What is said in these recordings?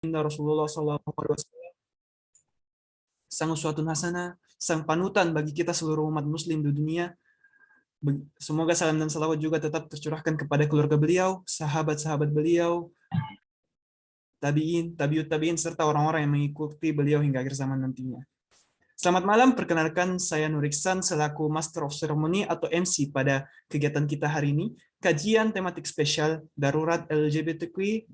Inna Rasulullah SAW sang uswatun hasanah, sang panutan bagi kita seluruh umat muslim di dunia. Semoga salam dan salawat juga tetap tercurahkan kepada keluarga beliau, sahabat-sahabat beliau, tabi'in, tabi'ut tabi'in, serta orang-orang yang mengikuti beliau hingga akhir zaman nantinya. Selamat malam, perkenalkan saya Nur Iksan selaku Master of Ceremony atau MC pada kegiatan kita hari ini, kajian tematik spesial Darurat LGBTQ,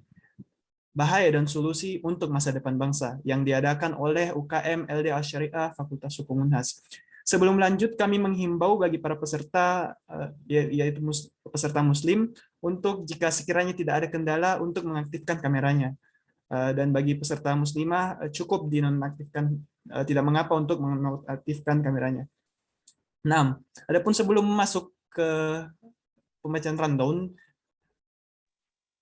Bahaya dan Solusi untuk Masa Depan Bangsa yang diadakan oleh UKM LDA Syariah Fakultas Hukum Unhas. Sebelum lanjut, kami menghimbau bagi para peserta, yaitu peserta Muslim, untuk jika sekiranya tidak ada kendala untuk mengaktifkan kameranya. Dan bagi peserta Muslimah, cukup dinonaktifkan, tidak mengapa untuk mengaktifkan kameranya. 6. Adapun sebelum masuk ke pembacaan rundown,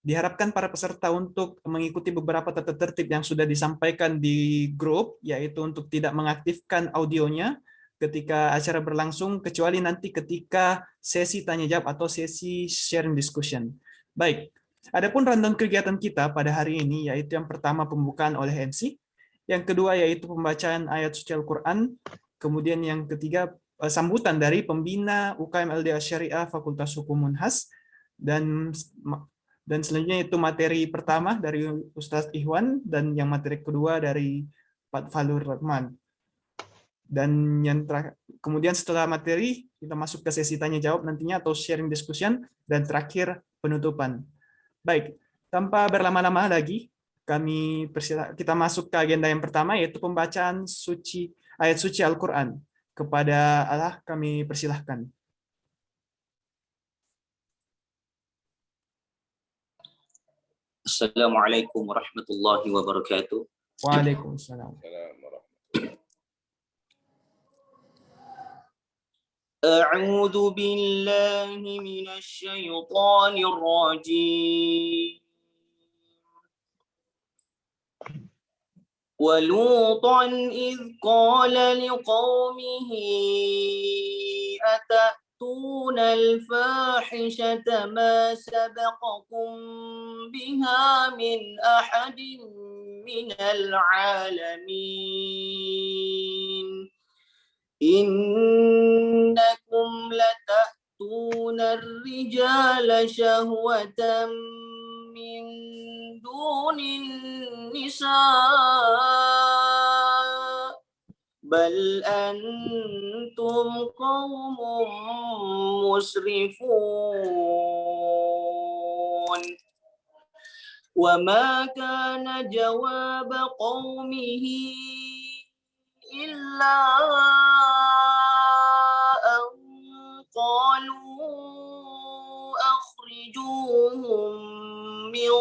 diharapkan para peserta untuk mengikuti beberapa tata tertib yang sudah disampaikan di grup, yaitu untuk tidak mengaktifkan audionya ketika acara berlangsung, kecuali nanti ketika sesi tanya jawab atau sesi sharing discussion. Baik, adapun rundown kegiatan kita pada hari ini, yaitu yang pertama pembukaan oleh MC, yang kedua yaitu pembacaan ayat suci Al-Quran, kemudian yang ketiga sambutan dari pembina UKM LDA Syariah Fakultas Hukum Unhas, dan selanjutnya itu materi pertama dari Ustadz Ikhwan, dan yang materi kedua dari Pak Falur Rahman. Dan yang kemudian setelah materi, kita masuk ke sesi tanya jawab nantinya atau sharing discussion, dan terakhir penutupan. Baik, tanpa berlama-lama lagi, kita masuk ke agenda yang pertama, yaitu pembacaan ayat suci Al-Quran. Kepada Allah kami persilahkan. Assalamualaikum warahmatullahi wabarakatuh. Waalaikumsalam. A'udzu billahi minasy syaithanir rajim. Wa lutan idz qala liqaumihi al fahishata ma sabaqakum biha min ahadin minal alamin. Innakum lata'tuna ar-rijala syahwatan min dunin nisa' bal antum qaumun musrifun. Wa ma kana jawaba qaumihi illa an qalu akhrijuhum min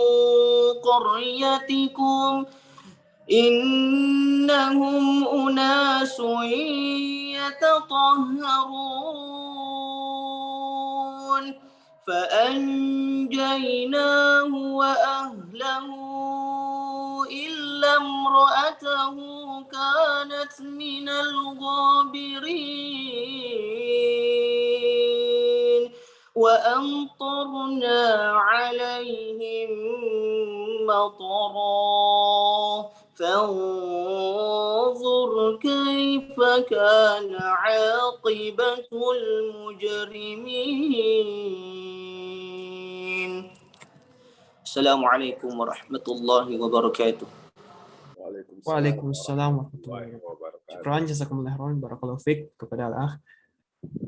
qaryatikum innahum unasun yatatahharun فأنجيناه وأهله إلا امرأته كانت من الغابرين وأمطرنا عليهم مطرا فانظر كيف كان عاقبة المجرمين. Assalamualaikum warahmatullahi wabarakatuh. Waalaikumsalam warahmatullahi wabarakatuh. Syukran, jazakumullah khairan, barakallahu fiik kepada Allah.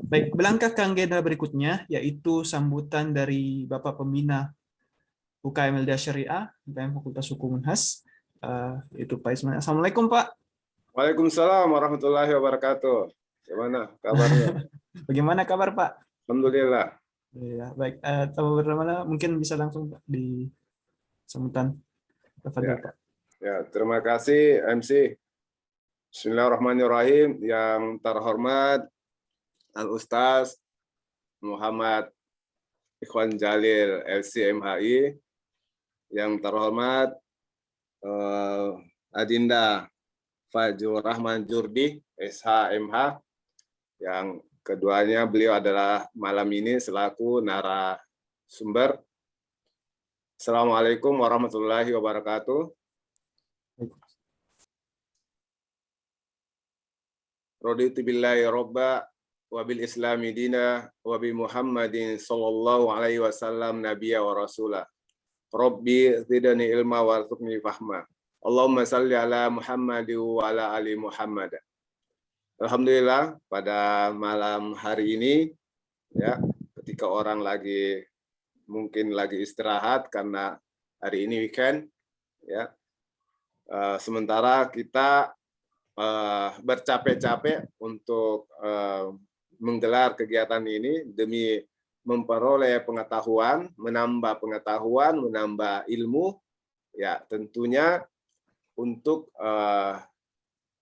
Baik, berlangkah ke agenda berikutnya, yaitu sambutan dari Bapak Pembina UKM LDA Syariah, UKM Fakultas Hukum Unhas, itu Pak Ismail. Assalamualaikum, Pak. Waalaikumsalam warahmatullahi wabarakatuh. Gimana kabarnya? Bagaimana kabar, Pak? Alhamdulillah. Ya, baik. Bagaimana mungkin bisa langsung Pak, di sambutan. Ya. Ya, terima kasih MC. Bismillahirrahmanirrahim. Yang terhormat Al-Ustaz Muhammad Ikhwan Jalil LCMHI, yang terhormat Adinda Fajur Rahman Jurdi SHMH, yang keduanya beliau adalah malam ini selaku narasumber. Assalamualaikum warahmatullahi wabarakatuh. Raditu billahi robba wa bil islami dina wa bi Muhammadin sallallahu alaihi wasallam nabiyya wa rasula. Rabbi zidni ilma warzuqni fahma. Allahumma salli ala Muhammad wa ala ali Muhammad. Alhamdulillah pada malam hari ini ya, ketika orang mungkin lagi istirahat karena hari ini weekend ya. Sementara kita bercapek-capek untuk menggelar kegiatan ini demi memperoleh pengetahuan, menambah pengetahuan, menambah ilmu, ya tentunya untuk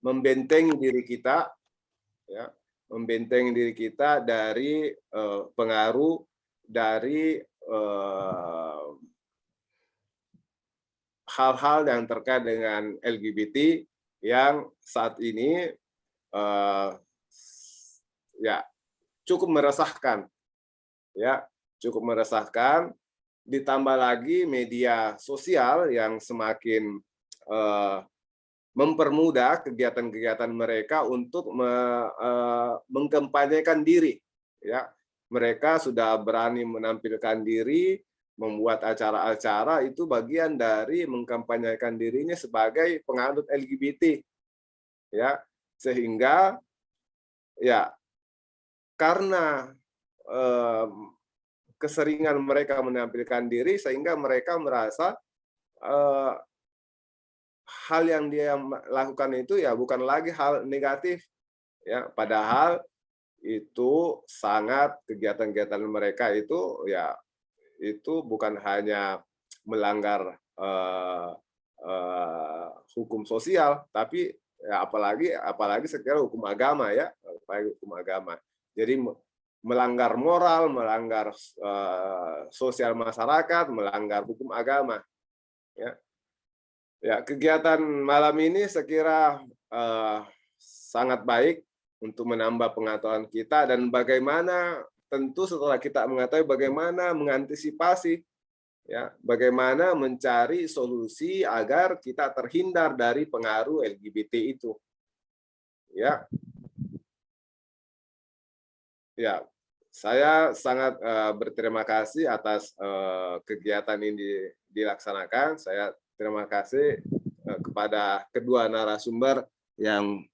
membentengi diri kita, ya, membentengi diri kita dari pengaruh dari hal-hal yang terkait dengan LGBT yang saat ini ya cukup meresahkan, ya cukup meresahkan. Ditambah lagi media sosial yang semakin mempermudah kegiatan-kegiatan mereka untuk mengkampanyekan diri. Ya, mereka sudah berani menampilkan diri, membuat acara-acara, itu bagian dari mengkampanyekan dirinya sebagai penganut LGBT. Ya, sehingga ya karena keseringan mereka menampilkan diri sehingga mereka merasa hal yang dia lakukan itu ya bukan lagi hal negatif, ya padahal itu sangat kegiatan-kegiatan mereka itu ya itu bukan hanya melanggar hukum sosial, tapi ya apalagi sekarang hukum agama, ya apalagi hukum agama. Jadi melanggar moral, melanggar sosial masyarakat, melanggar hukum agama. Ya, ya kegiatan malam ini saya kira sangat baik untuk menambah pengetahuan kita dan bagaimana tentu setelah kita mengetahui bagaimana mengantisipasi, ya bagaimana mencari solusi agar kita terhindar dari pengaruh LGBT itu. Ya. Ya, saya sangat berterima kasih atas kegiatan ini dilaksanakan. Saya terima kasih kepada kedua narasumber yang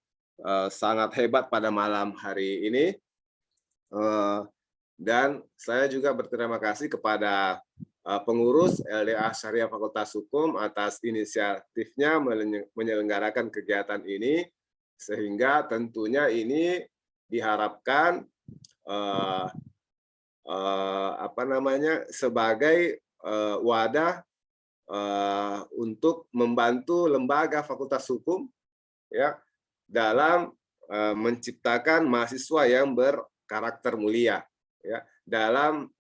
sangat hebat pada malam hari ini. Dan saya juga berterima kasih kepada pengurus LDA Syariah Fakultas Hukum atas inisiatifnya menyelenggarakan kegiatan ini, sehingga tentunya ini diharapkan sebagai wadah untuk membantu lembaga Fakultas Hukum, ya dalam menciptakan mahasiswa yang berkarakter mulia, ya dalam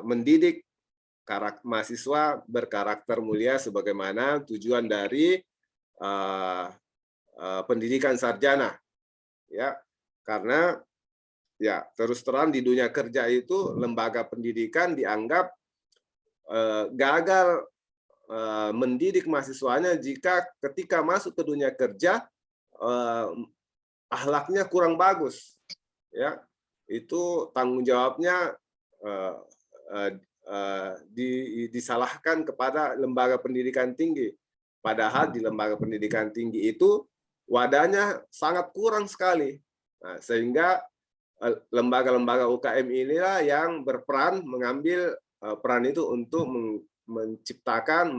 mendidik mahasiswa berkarakter mulia sebagaimana tujuan dari pendidikan sarjana, ya karena ya terus terang di dunia kerja itu lembaga pendidikan dianggap gagal mendidik mahasiswanya jika ketika masuk ke dunia kerja akhlaknya kurang bagus, ya itu tanggung jawabnya disalahkan kepada lembaga pendidikan tinggi, padahal di lembaga pendidikan tinggi itu wadahnya sangat kurang sekali. Nah, sehingga lembaga-lembaga UKM inilah yang berperan mengambil peran itu untuk menciptakan,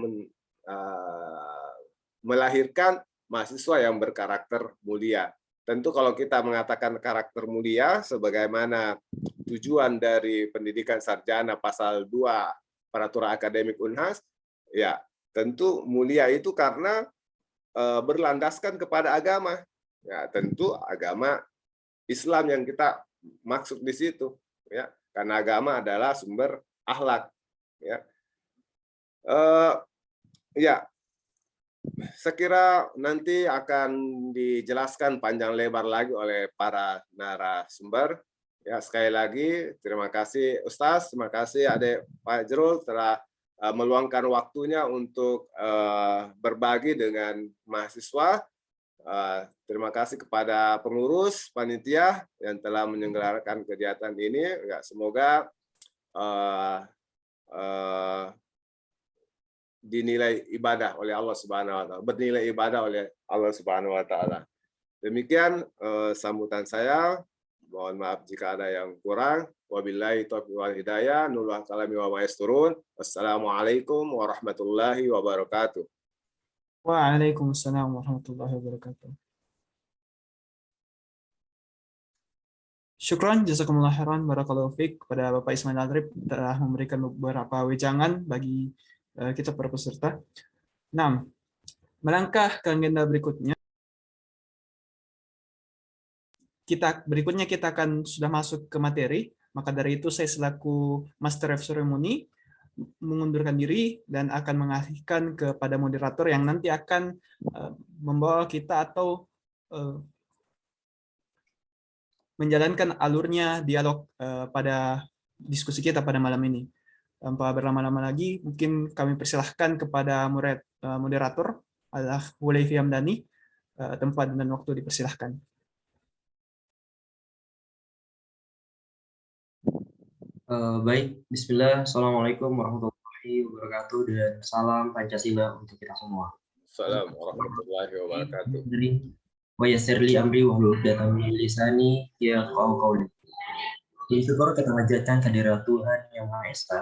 melahirkan mahasiswa yang berkarakter mulia. Tentu kalau kita mengatakan karakter mulia sebagaimana tujuan dari pendidikan sarjana pasal 2 Peraturan Akademik Unhas, ya tentu mulia itu karena berlandaskan kepada agama. Ya, tentu agama Islam yang kita maksud di situ, ya. Karena agama adalah sumber akhlak, ya. Ya, saya kira nanti akan dijelaskan panjang lebar lagi oleh para narasumber. Ya, sekali lagi terima kasih Ustaz, terima kasih Adik Pak Jrul telah meluangkan waktunya untuk berbagi dengan mahasiswa. Terima kasih kepada pengurus panitia yang telah menyelenggarakan kegiatan ini. Semoga dinilai ibadah oleh Allah Subhanahu wa taala, bernilai ibadah oleh Allah Subhanahu wa taala. Demikian sambutan saya. Mohon maaf jika ada yang kurang. Wabillahi taufiq wal hidayah. Nurul kalami wa maesturun. Wassalamualaikum warahmatullahi wabarakatuh. Waalaikumsalam warahmatullahi wabarakatuh. Syukran, jazakumullah khairan, barakallahu fiik kepada Bapak Ismail Adrib telah memberikan beberapa wejangan bagi kita para peserta. Nah, melangkah ke agenda berikutnya. Kita akan sudah masuk ke materi, maka dari itu saya selaku Master of Ceremony mengundurkan diri dan akan mengalihkan kepada moderator yang nanti akan membawa kita atau menjalankan alurnya dialog pada diskusi kita pada malam ini. Tanpa berlama-lama lagi, mungkin kami persilahkan kepada moderator adalah Hulaifi Hamdani. Tempat dan waktu dipersilahkan. Baik, Bismillah, Assalamualaikum warahmatullahi wabarakatuh, dan salam Pancasila untuk kita semua. Assalamualaikum warahmatullahi wabarakatuh. Wa yassirli amri wahlul 'uqdatam min lisani yafqahu qawli. Jadi syukur kita panjatkan kehadirat Tuhan Yang Maha Esa.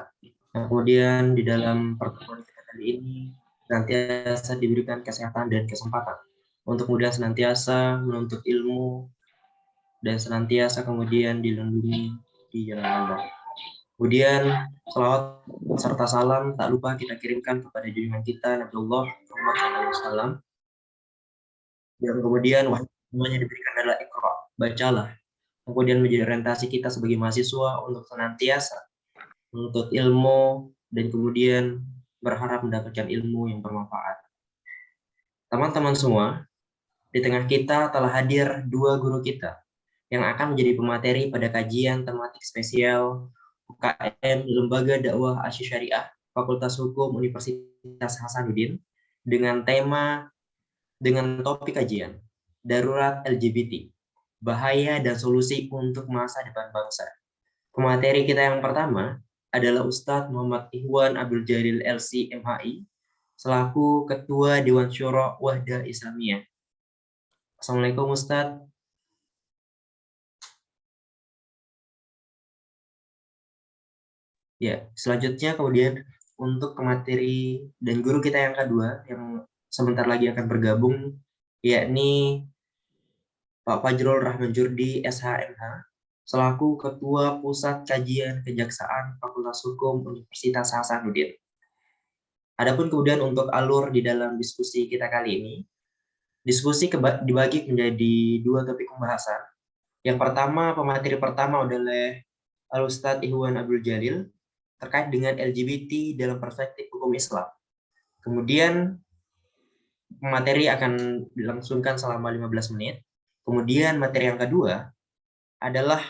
Kemudian di dalam pertemuan kita kali ini senantiasa diberikan kesehatan dan kesempatan untuk kemudian senantiasa menuntut ilmu dan senantiasa kemudian dilindungi di jalan Allah. Kemudian salawat serta salam tak lupa kita kirimkan kepada junjungan kita Nabiullah Muhammad SAW. Dan kemudian wahyu semuanya diberikan adalah Iqra, bacalah. Kemudian menjadi orientasi kita sebagai mahasiswa untuk senantiasa menuntut ilmu dan kemudian berharap mendapatkan ilmu yang bermanfaat. Teman-teman semua, di tengah kita telah hadir dua guru kita yang akan menjadi pemateri pada kajian tematik spesial UKM Lembaga Dakwah Asy-Syariah Fakultas Hukum Universitas Hasanuddin dengan topik kajian Darurat LGBT, Bahaya dan Solusi untuk Masa Depan Bangsa. Pemateri kita yang pertama adalah Ustadz Muhammad Ikhwan Abdul Jalil LC MHI selaku Ketua Dewan Syuro Wahdah Islamiyah. Assalamualaikum Ustadz. Ya, selanjutnya kemudian untuk pemateri dan guru kita yang kedua yang sebentar lagi akan bergabung, yakni Pak Fajrul Rahman Jurdi SHMH selaku Ketua Pusat Kajian Kejaksaan Fakultas Hukum Universitas Hasanuddin. Adapun kemudian untuk alur di dalam diskusi kita kali ini, diskusi dibagi menjadi dua topik pembahasan. Yang pertama, pemateri pertama adalah Al-Ustadz Ikhwan Abdul Jalil terkait dengan LGBT dalam perspektif hukum Islam. Kemudian materi akan dilangsungkan selama 15 menit. Kemudian materi yang kedua adalah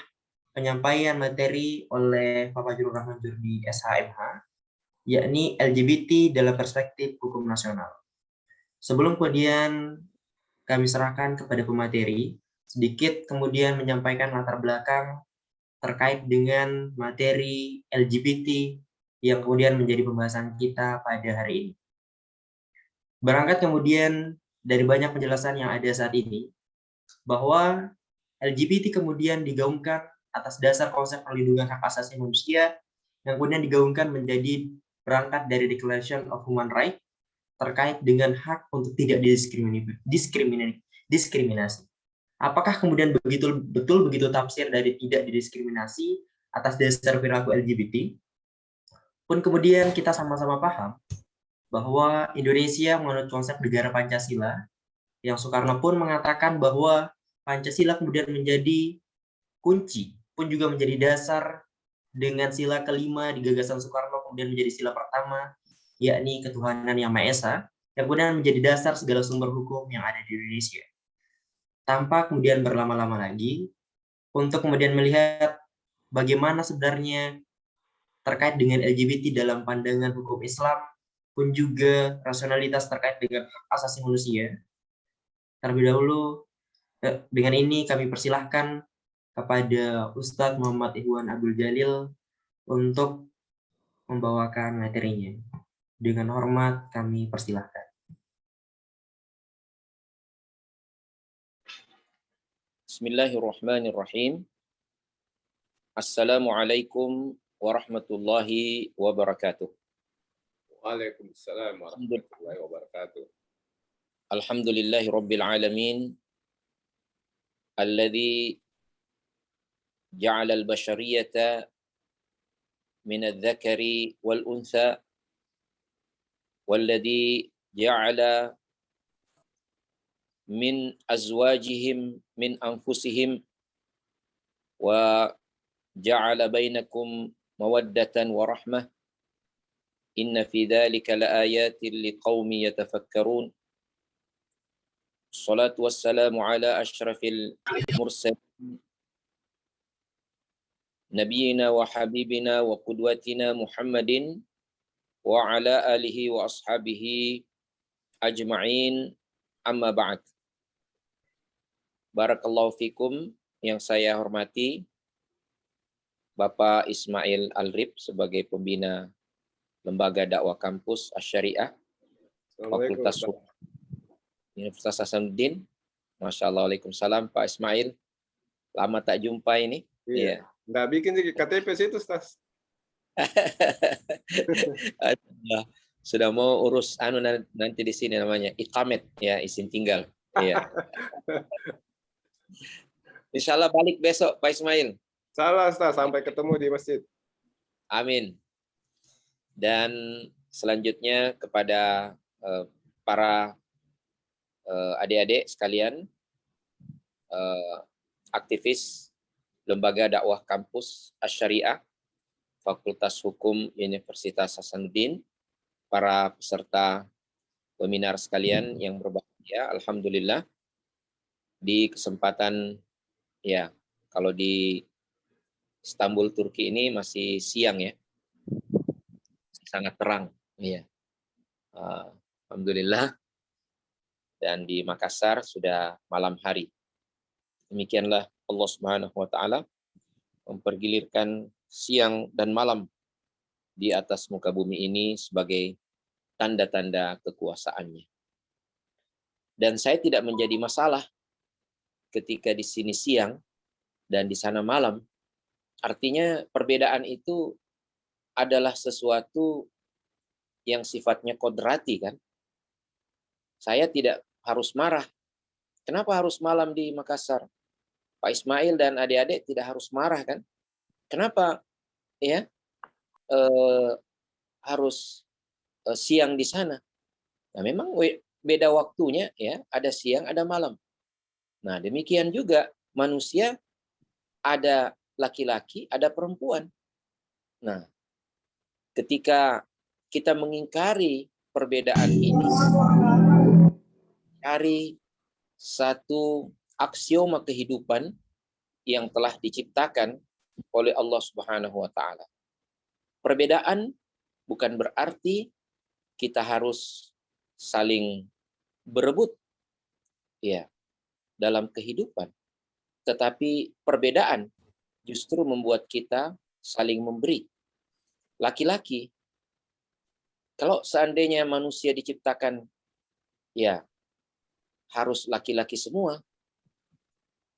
penyampaian materi oleh Pak Fajrul Rahman Jurdi SHMH, yakni LGBT dalam perspektif hukum nasional. Sebelum kemudian kami serahkan kepada pemateri, sedikit kemudian menyampaikan latar belakang terkait dengan materi LGBT yang kemudian menjadi pembahasan kita pada hari ini. Berangkat kemudian dari banyak penjelasan yang ada saat ini, bahwa LGBT kemudian digaungkan atas dasar konsep perlindungan hak asasi manusia yang kemudian digaungkan menjadi berangkat dari Declaration of Human Rights terkait dengan hak untuk tidak diskriminasi. Apakah kemudian betul begitu tafsir dari tidak didiskriminasi atas dasar perilaku LGBT? Pun kemudian kita sama-sama paham bahwa Indonesia menganut konsep negara Pancasila yang Soekarno pun mengatakan bahwa Pancasila kemudian menjadi kunci, pun juga menjadi dasar dengan sila kelima di gagasan Soekarno kemudian menjadi sila pertama, yakni ketuhanan yang Maha Esa, yang kemudian menjadi dasar segala sumber hukum yang ada di Indonesia. Tanpa kemudian berlama-lama lagi, untuk kemudian melihat bagaimana sebenarnya terkait dengan LGBT dalam pandangan hukum Islam, pun juga rasionalitas terkait dengan hak asasi manusia. Terlebih dahulu, dengan ini kami persilahkan kepada Ustadz Muhammad Ikhwan Abdul Jalil untuk membawakan materinya. Dengan hormat kami persilahkan. Bismillahirrahmanirrahim. Assalamualaikum warahmatullahi wabarakatuh. Waalaikumsalam warahmatullahi wabarakatuh. Alhamdulillahi rabbil alamin. Alladhi ja'ala al-bashariyata min al-dhakari wal-untha. Walladhi ja'ala min azwajihim min anfusihim wa ja'ala bainakum mawaddatan wa rahmah. Inna fi dhalika laayatin liqaumin yatafakkarun. Salatu wassalamu ala asyrafil mursalin nabiyina wa habibina wa qudwatina Muhammadin wa ala alihi wa ashabihi ajma'in, amma ba'd. Barakallahu fikum, yang saya hormati Bapak Ismail Al-Rib sebagai pembina Lembaga Dakwah Kampus Asy-Syariah Fakultas Hukum Universitas Hasanuddin. Masya Allah, waalaikumsalam Pak Ismail. Lama tak jumpa ini. Iya. Nggak bikin KTP situ, Stas. Sudah mau urus nanti di sini namanya iqamet, ya, izin tinggal. Iya. Insya Allah balik besok Pak Ismail. Salah, Stas. Sampai ketemu di masjid. Amin. Dan selanjutnya kepada para adik-adik sekalian, aktivis Lembaga Dakwah Kampus Asy-Syariah Fakultas Hukum Universitas Hasanuddin, para peserta webinar sekalian yang berbahagia, alhamdulillah di kesempatan, ya, kalau di Istanbul Turki ini masih siang, ya, sangat terang, ya. Alhamdulillah. Dan di Makassar sudah malam hari. Demikianlah Allah Subhanahu wa taala mempergilirkan siang dan malam di atas muka bumi ini sebagai tanda-tanda kekuasaannya. Dan saya tidak menjadi masalah ketika di sini siang dan di sana malam. Artinya perbedaan itu adalah sesuatu yang sifatnya kodrati, kan? Saya tidak harus marah. Kenapa harus malam di Makassar? Pak Ismail dan adik-adik tidak harus marah, kan? Kenapa, ya, harus siang di sana? Nah, memang beda waktunya, ya. Ada siang, ada malam. Nah, demikian juga manusia, ada laki-laki, ada perempuan. Nah, ketika kita mengingkari perbedaan ini, cari satu aksioma kehidupan yang telah diciptakan oleh Allah Subhanahu wa taala. Perbedaan bukan berarti kita harus saling berebut, ya, dalam kehidupan. Tetapi perbedaan justru membuat kita saling memberi. Laki-laki, kalau seandainya manusia diciptakan, ya, harus laki-laki semua,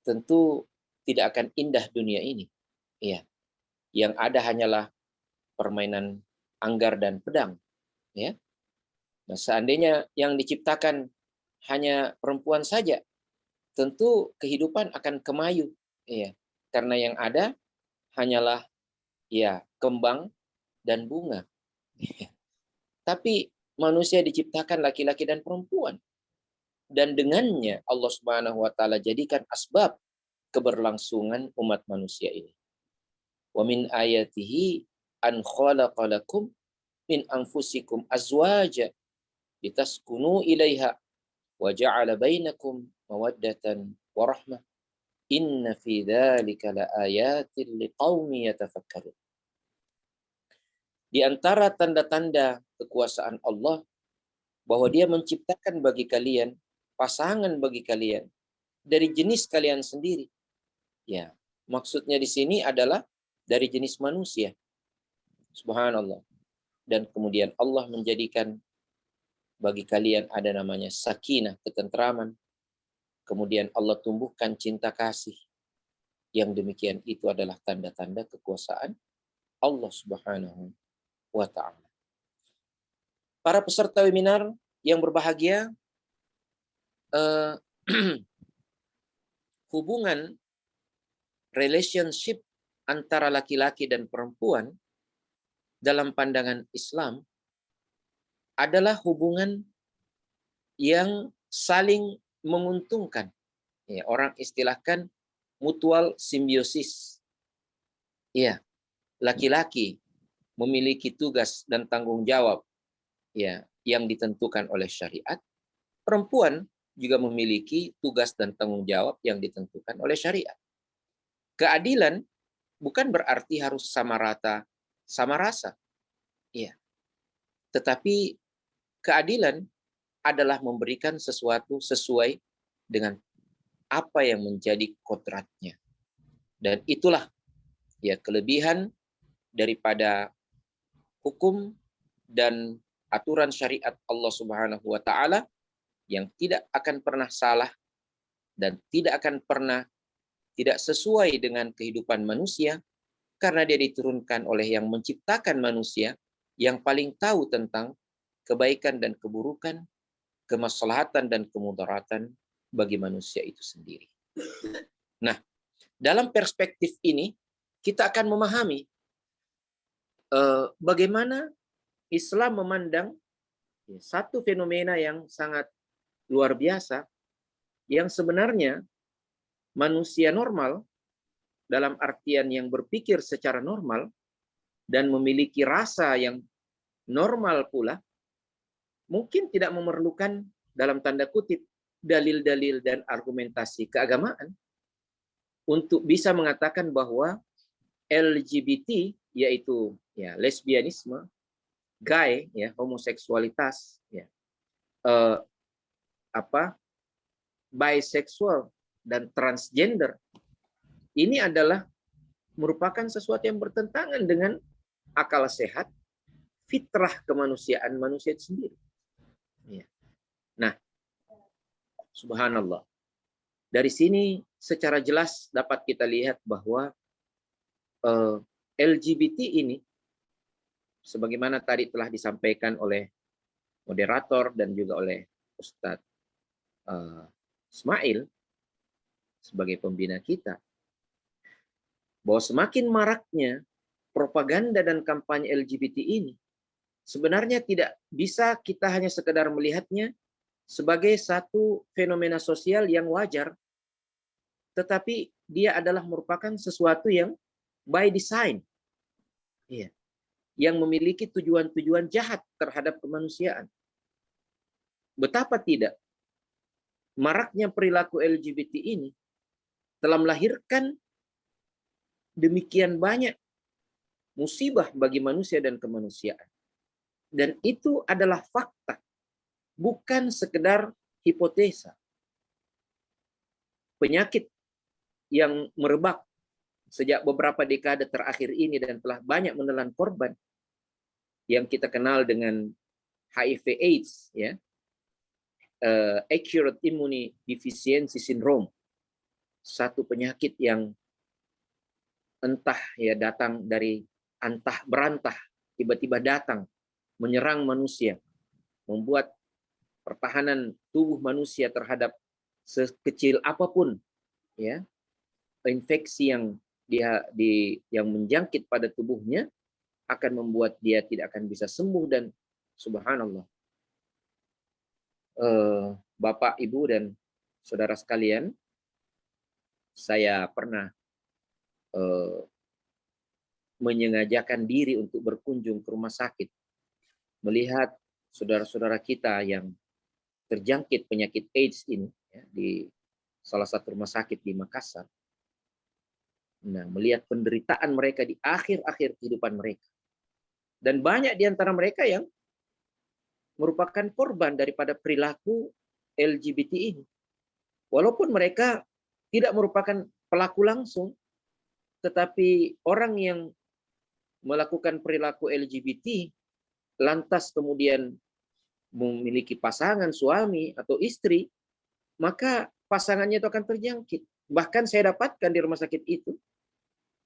tentu tidak akan indah dunia ini. Ya. Yang ada hanyalah permainan anggar dan pedang. Ya. Nah, seandainya yang diciptakan hanya perempuan saja, tentu kehidupan akan kemayu. Ya. Karena yang ada hanyalah, ya, kembang dan bunga. Ya. Tapi manusia diciptakan laki-laki dan perempuan. Dan dengannya Allah Subhanahu wa taala jadikan asbab keberlangsungan umat manusia ini. Wa min ayatihi an khalaqalakum min anfusikum azwaja litaskunu ilaiha wa ja'ala bainakum mawaddatan wa rahmah. Inna fi dzalika laayatin liqaumin yatafakkarun. Di antara tanda-tanda kekuasaan Allah bahwa Dia menciptakan bagi kalian pasangan bagi kalian dari jenis kalian sendiri. Ya, maksudnya di sini adalah dari jenis manusia. Subhanallah. Dan kemudian Allah menjadikan bagi kalian ada namanya sakinah, ketentraman. Kemudian Allah tumbuhkan cinta kasih. Yang demikian itu adalah tanda-tanda kekuasaan Allah Subhanahu wa ta'ala. Para peserta webinar yang berbahagia, hubungan relationship antara laki-laki dan perempuan dalam pandangan Islam adalah hubungan yang saling menguntungkan. Ya, orang istilahkan mutual simbiosis. Ya, laki-laki memiliki tugas dan tanggung jawab ya yang ditentukan oleh syariat. Perempuan juga memiliki tugas dan tanggung jawab yang ditentukan oleh syariat. Keadilan bukan berarti harus sama rata, sama rasa. Iya. Tetapi keadilan adalah memberikan sesuatu sesuai dengan apa yang menjadi kodratnya. Dan itulah ya kelebihan daripada hukum dan aturan syariat Allah Subhanahu wa taala yang tidak akan pernah salah dan tidak akan pernah tidak sesuai dengan kehidupan manusia karena dia diturunkan oleh yang menciptakan manusia yang paling tahu tentang kebaikan dan keburukan, kemaslahatan dan kemudaratan bagi manusia itu sendiri. Nah, dalam perspektif ini kita akan memahami bagaimana Islam memandang satu fenomena yang sangat luar biasa yang sebenarnya manusia normal dalam artian yang berpikir secara normal dan memiliki rasa yang normal pula mungkin tidak memerlukan dalam tanda kutip dalil-dalil dan argumentasi keagamaan untuk bisa mengatakan bahwa LGBT yaitu ya lesbianisme, gay ya homoseksualitas ya biseksual dan transgender ini adalah merupakan sesuatu yang bertentangan dengan akal sehat, fitrah kemanusiaan manusia itu sendiri. Ya. Nah, subhanallah. Dari sini secara jelas dapat kita lihat bahwa LGBT ini, sebagaimana tadi telah disampaikan oleh moderator dan juga oleh Ustadz Ismail sebagai pembina kita, bahwa semakin maraknya propaganda dan kampanye LGBT ini sebenarnya tidak bisa kita hanya sekedar melihatnya sebagai satu fenomena sosial yang wajar, tetapi dia adalah merupakan sesuatu yang by design, ya, yang memiliki tujuan-tujuan jahat terhadap kemanusiaan. Betapa tidak maraknya perilaku LGBT ini telah melahirkan demikian banyak musibah bagi manusia dan kemanusiaan. Dan itu adalah fakta, bukan sekedar hipotesa. Penyakit yang merebak sejak beberapa dekade terakhir ini dan telah banyak menelan korban yang kita kenal dengan HIV/AIDS, ya, acute immunodeficiency syndrome, satu penyakit yang entah ya datang dari antah berantah, tiba-tiba datang menyerang manusia, membuat pertahanan tubuh manusia terhadap sekecil apapun ya infeksi yang yang menjangkit pada tubuhnya akan membuat dia tidak akan bisa sembuh. Dan subhanallah, Bapak, Ibu, dan saudara sekalian, saya pernah menyengajakan diri untuk berkunjung ke rumah sakit, melihat saudara-saudara kita yang terjangkit penyakit AIDS ini ya, di salah satu rumah sakit di Makassar. Nah, melihat penderitaan mereka di akhir-akhir kehidupan mereka. Dan banyak di antara mereka yang merupakan korban daripada perilaku LGBT ini. Walaupun mereka tidak merupakan pelaku langsung, tetapi orang yang melakukan perilaku LGBT lantas kemudian memiliki pasangan, suami atau istri, maka pasangannya itu akan terjangkit. Bahkan saya dapatkan di rumah sakit itu,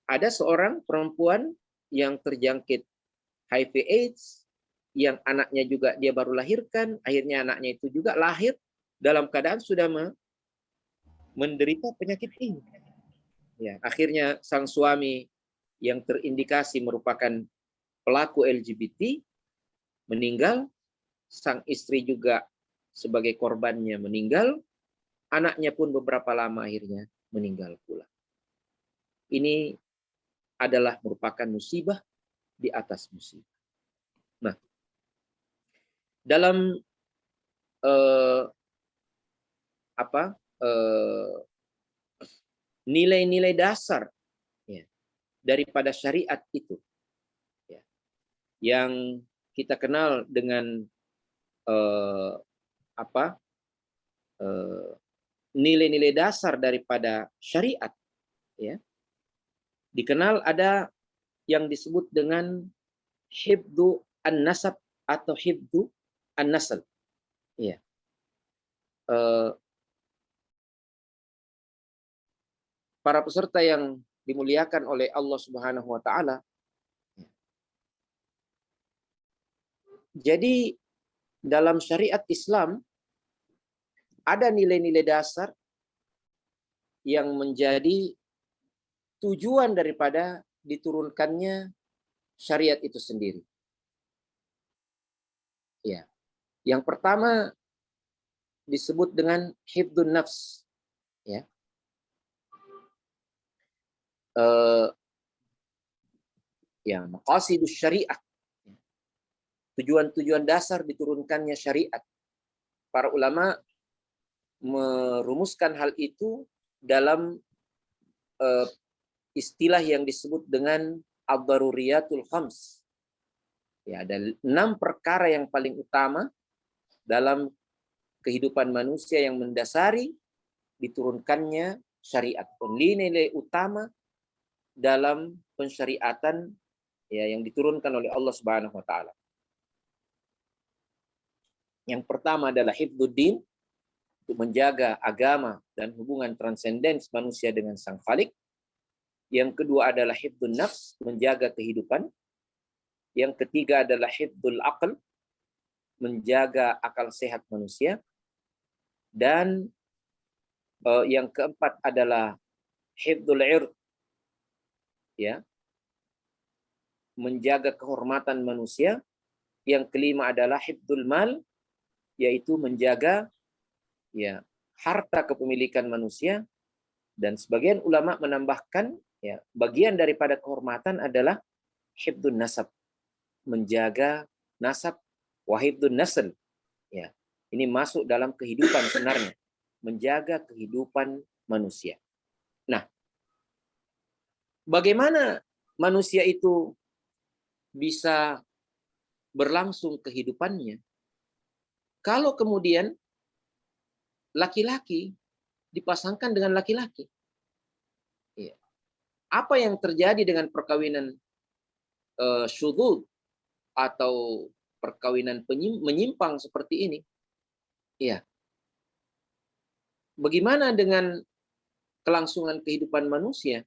ada seorang perempuan yang terjangkit HIV/AIDS, yang anaknya juga dia baru lahirkan, akhirnya anaknya itu juga lahir dalam keadaan sudah menderita penyakit ini. Ya, akhirnya sang suami yang terindikasi merupakan pelaku LGBT meninggal, sang istri juga sebagai korbannya meninggal, anaknya pun beberapa lama akhirnya meninggal pula. Ini adalah merupakan musibah di atas musibah. Nah, dalam nilai-nilai dasar ya, daripada syariat itu, ya, yang kita kenal dengan nilai-nilai dasar daripada syariat, ya, dikenal ada yang disebut dengan hifdzu an-nasab atau hifdzu an-nasl. Ya. Para peserta yang dimuliakan oleh Allah Subhanahu wa taala. Jadi dalam syariat Islam ada nilai-nilai dasar yang menjadi tujuan daripada diturunkannya syariat itu sendiri. Ya. Yang pertama disebut dengan hifdzun nafs, ya. Ya, maqasidus syariah. Tujuan-tujuan dasar diturunkannya syariat. Para ulama merumuskan hal itu dalam istilah yang disebut dengan ad-daruriyatul khams. Ya, ada 6 perkara yang paling utama dalam kehidupan manusia yang mendasari diturunkannya syariat. Nilai utama dalam pensyariatan ya yang diturunkan oleh Allah Subhanahu wa taala. Yang pertama adalah hifdzuddin, untuk menjaga agama dan hubungan transendens manusia dengan Sang Khalik. Yang kedua adalah hifdzun nafs, menjaga kehidupan. Yang ketiga adalah hifdzul aql, menjaga akal sehat manusia. Dan yang keempat adalah hifdzul ird, ya, menjaga kehormatan manusia. Yang kelima adalah hifdzul mal, yaitu menjaga ya harta kepemilikan manusia. Dan sebagian ulama menambahkan ya bagian daripada kehormatan adalah hifdzun nasab, menjaga nasab, wa hifdzun nasl. Ya, ini masuk dalam kehidupan sebenarnya, menjaga kehidupan manusia. Nah, bagaimana manusia itu bisa berlangsung kehidupannya kalau kemudian laki-laki dipasangkan dengan laki-laki? Ya. Apa yang terjadi dengan perkawinan syudzud atau perkawinan menyimpang seperti ini? Ya. Bagaimana dengan kelangsungan kehidupan manusia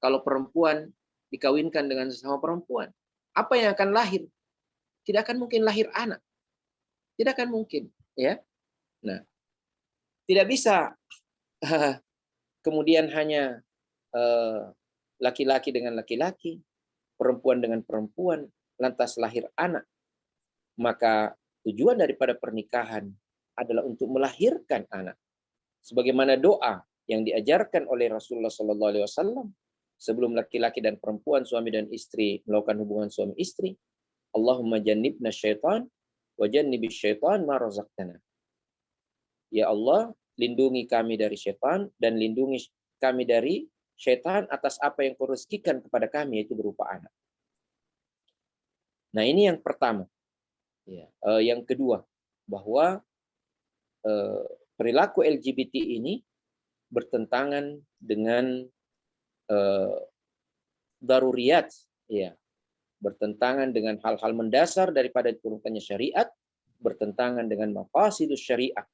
kalau perempuan dikawinkan dengan sesama perempuan? Apa yang akan lahir? Tidak akan mungkin lahir anak. Tidak akan mungkin, ya. Nah, tidak bisa kemudian hanya laki-laki dengan laki-laki, perempuan dengan perempuan, lantas lahir anak. Maka tujuan daripada pernikahan adalah untuk melahirkan anak. Sebagaimana doa yang diajarkan oleh Rasulullah SAW sebelum laki-laki dan perempuan, suami dan istri melakukan hubungan suami istri, Allahumma jannibna syaitan wa jannibis syaitan ma razaqtana. Ya Allah, lindungi kami dari syaitan dan lindungi kami dari syaitan atas apa yang kau rezekikan kepada kami, yaitu berupa anak. Nah, ini yang pertama. Ya, yang kedua, bahwa perilaku LGBT ini bertentangan dengan daruriyat, ya, bertentangan dengan hal-hal mendasar daripada diturunkannya syariat, bertentangan dengan maqasidus syariah.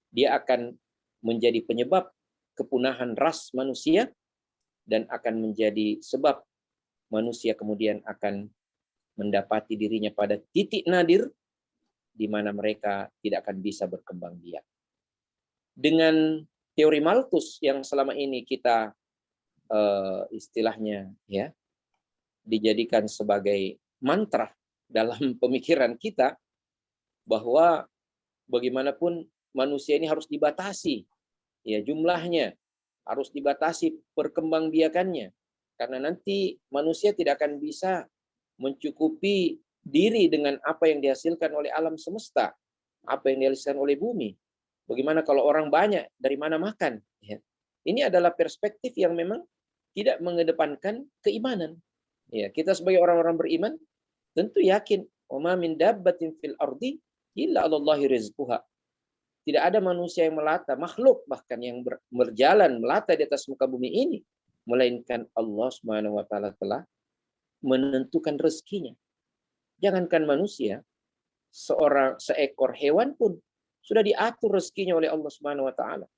Dia akan menjadi penyebab kepunahan ras manusia dan akan menjadi sebab manusia kemudian akan mendapati dirinya pada titik nadir di mana mereka tidak akan bisa berkembang biak. Dengan teori Malthus yang selama ini kita istilahnya ya dijadikan sebagai mantra dalam pemikiran kita, bahwa bagaimanapun manusia ini harus dibatasi ya jumlahnya, harus dibatasi perkembangbiakannya, karena nanti manusia tidak akan bisa mencukupi diri dengan apa yang dihasilkan oleh alam semesta, apa yang dihasilkan oleh bumi. Bagaimana kalau orang banyak, dari mana makan? Ya. Ini adalah perspektif yang memang tidak mengedepankan keimanan. Ya, kita sebagai orang-orang beriman tentu yakin, "Wa min dabbatin fil ardi illa 'alallahi rizquha." Tidak ada manusia yang melata, makhluk bahkan yang berjalan melata di atas muka bumi ini, melainkan Allah Subhanahu wa taala telah menentukan rezekinya. Jangankan manusia, seekor hewan pun sudah diatur rezekinya oleh Allah Subhanahu wa taala.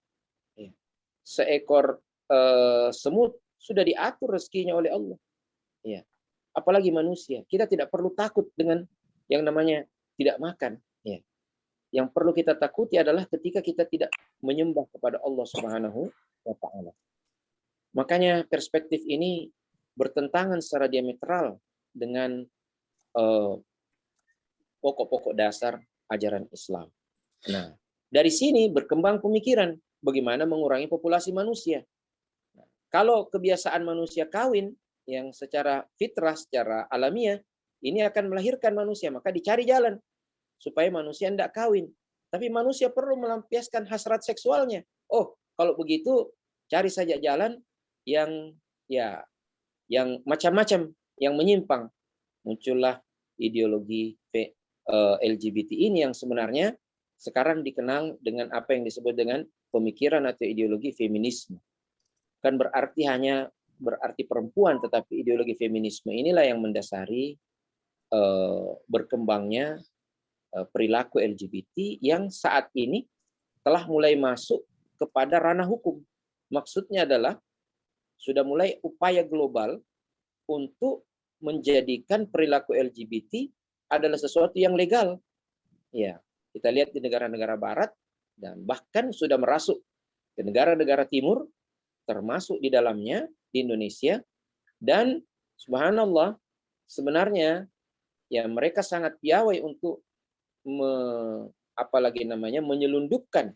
Seekor semut sudah diatur rezekinya oleh Allah. Ya. Apalagi manusia, kita tidak perlu takut dengan yang namanya tidak makan. Ya. Yang perlu kita takuti adalah ketika kita tidak menyembah kepada Allah Subhanahu wa taala. Makanya perspektif ini bertentangan secara diametral dengan pokok-pokok dasar ajaran Islam. Nah, dari sini berkembang pemikiran bagaimana mengurangi populasi manusia. Nah, kalau kebiasaan manusia kawin yang secara fitrah, secara alamiah, ini akan melahirkan manusia, maka dicari jalan supaya manusia tidak kawin. Tapi manusia perlu melampiaskan hasrat seksualnya. Oh, kalau begitu cari saja jalan yang macam-macam, yang menyimpang. Muncullah ideologi LGBT ini yang sebenarnya sekarang dikenal dengan apa yang disebut dengan pemikiran atau ideologi feminisme. Kan berarti perempuan, tetapi ideologi feminisme inilah yang mendasari berkembangnya perilaku LGBT yang saat ini telah mulai masuk kepada ranah hukum. Maksudnya adalah sudah mulai upaya global untuk menjadikan perilaku LGBT adalah sesuatu yang legal. Ya, kita lihat di negara-negara barat dan bahkan sudah merasuk ke negara-negara timur, termasuk di dalamnya di Indonesia. Dan subhanallah, sebenarnya ya mereka sangat piawai untuk menyelundupkan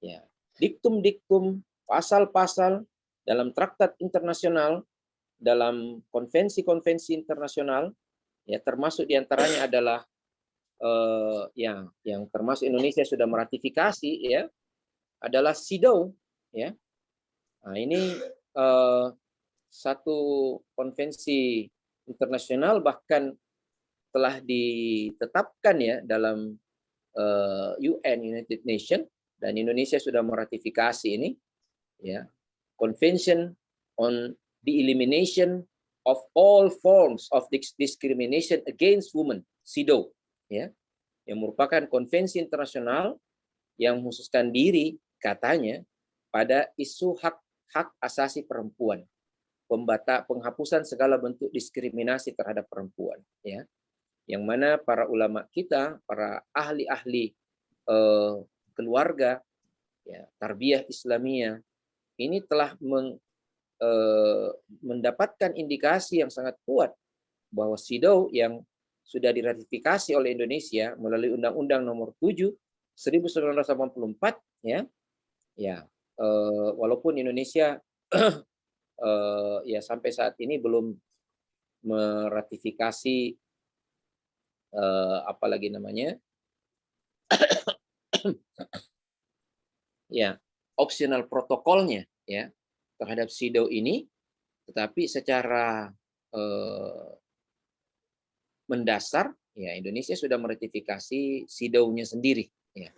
ya diktum-diktum, pasal-pasal dalam traktat internasional, dalam konvensi-konvensi internasional, ya termasuk diantaranya adalah yang termasuk Indonesia sudah meratifikasi ya adalah CEDAW ya. Nah, ini satu konvensi internasional bahkan telah ditetapkan ya dalam UN, United Nations, dan Indonesia sudah meratifikasi ini ya, Convention on the Elimination of all forms of discrimination against women, CEDAW ya, yang merupakan konvensi internasional yang mengkhususkan diri katanya pada isu hak asasi perempuan, penghapusan segala bentuk diskriminasi terhadap perempuan ya, yang mana para ulama kita, para ahli-ahli keluarga ya, tarbiyah Islamiyah ini telah mendapatkan indikasi yang sangat kuat bahwa CEDAW yang sudah diratifikasi oleh Indonesia melalui Undang-Undang Nomor 7 1984 ya walaupun Indonesia ya sampai saat ini belum meratifikasi apalagi namanya ya optional protokolnya ya terhadap CEDAW ini, tetapi secara mendasar, ya Indonesia sudah meratifikasi CEDAW-nya sendiri. Ya.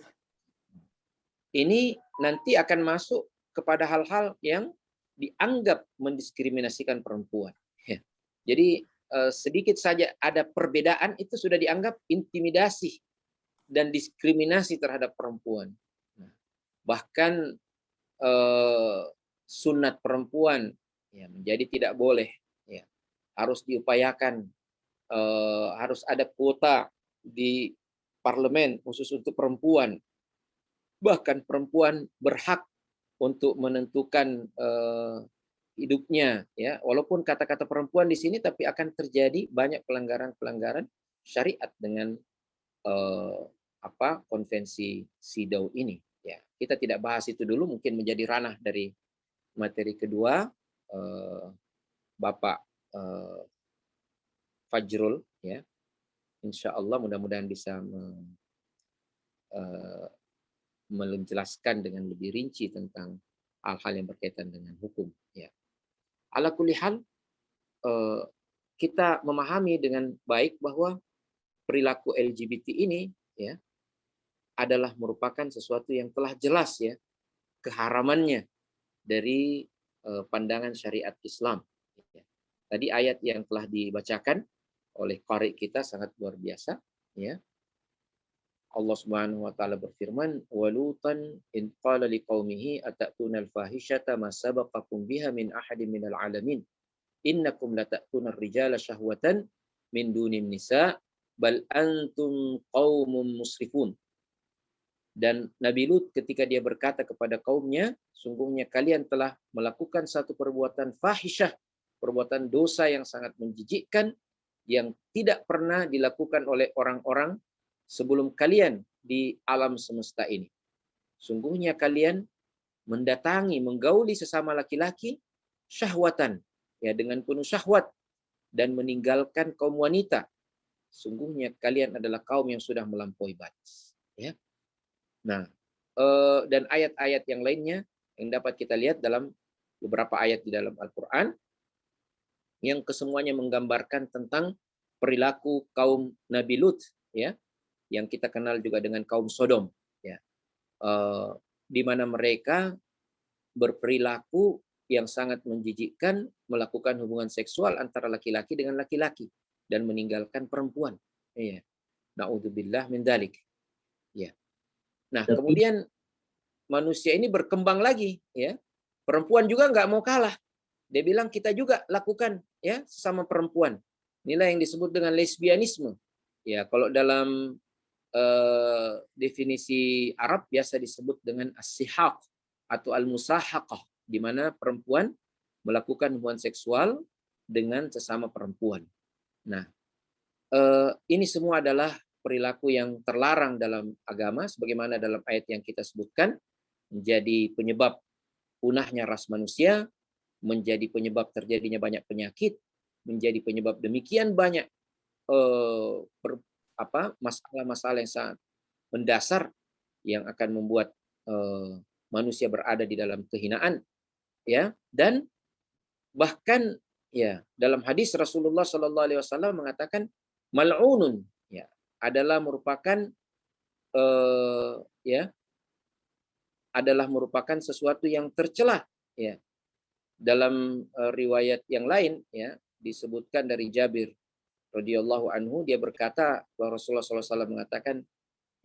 Ini nanti akan masuk kepada hal-hal yang dianggap mendiskriminasikan perempuan. Ya. Jadi sedikit saja ada perbedaan itu sudah dianggap intimidasi dan diskriminasi terhadap perempuan. Bahkan sunat perempuan ya menjadi tidak boleh. Ya. Harus diupayakan, harus ada kuota di parlemen khusus untuk perempuan. Bahkan perempuan berhak untuk menentukan hidupnya, ya. Walaupun kata-kata perempuan di sini, tapi akan terjadi banyak pelanggaran-pelanggaran syariat dengan konvensi CEDAW ini. Ya, kita tidak bahas itu dulu, mungkin menjadi ranah dari materi kedua, Bapak Fajrul, ya. Insya Allah mudah-mudahan bisa menjelaskan dengan lebih rinci tentang hal-hal yang berkaitan dengan hukum. Ya. Ala kulli hal, kita memahami dengan baik bahwa perilaku LGBT ini ya adalah merupakan sesuatu yang telah jelas ya keharamannya dari pandangan syariat Islam. Ya. Tadi ayat yang telah dibacakan oleh qari kita sangat luar biasa. Ya. Allah Subhanahu wa taala berfirman, "Walutan in qala liqaumihi atatuna al-fahishata ma sabaqakum biha min ahadin minal alamin. Innakum latatuna ar-rijala syahwatan min dunin nisa bal antum qaumun musrifun." Dan Nabi Lut ketika dia berkata kepada kaumnya, sungguhnya kalian telah melakukan satu perbuatan fahisyah, perbuatan dosa yang sangat menjijikkan yang tidak pernah dilakukan oleh orang-orang sebelum kalian di alam semesta ini. Sungguhnya kalian mendatangi, menggauli sesama laki-laki syahwatan, ya dengan penuh syahwat dan meninggalkan kaum wanita. Sungguhnya kalian adalah kaum yang sudah melampaui batas. Ya. Nah, dan ayat-ayat yang lainnya yang dapat kita lihat dalam beberapa ayat di dalam Al-Quran yang kesemuanya menggambarkan tentang perilaku kaum Nabi Lut, ya, yang kita kenal juga dengan kaum Sodom, ya, di mana mereka berperilaku yang sangat menjijikkan, melakukan hubungan seksual antara laki-laki dengan laki-laki dan meninggalkan perempuan. Ya. Na'udzubillah min dzalik. Ya. Nah, kemudian manusia ini berkembang lagi, ya. Perempuan juga nggak mau kalah. Dia bilang kita juga lakukan, ya, sesama perempuan. Inilah yang disebut dengan lesbianisme. Ya, kalau dalam definisi Arab biasa disebut dengan as-sihaq atau al-musahaqah, di mana perempuan melakukan hubungan seksual dengan sesama perempuan. Nah, ini semua adalah perilaku yang terlarang dalam agama, sebagaimana dalam ayat yang kita sebutkan, menjadi penyebab punahnya ras manusia, menjadi penyebab terjadinya banyak penyakit, menjadi penyebab demikian banyak masalah-masalah yang sangat mendasar yang akan membuat manusia berada di dalam kehinaan, ya. Dan bahkan ya dalam hadis Rasulullah SAW mengatakan mal'unun, ya, adalah merupakan adalah merupakan sesuatu yang tercela, ya. Dalam riwayat yang lain, ya, disebutkan dari Jabir radhiyallahu anhu, dia berkata bahwa Rasulullah SAW mengatakan,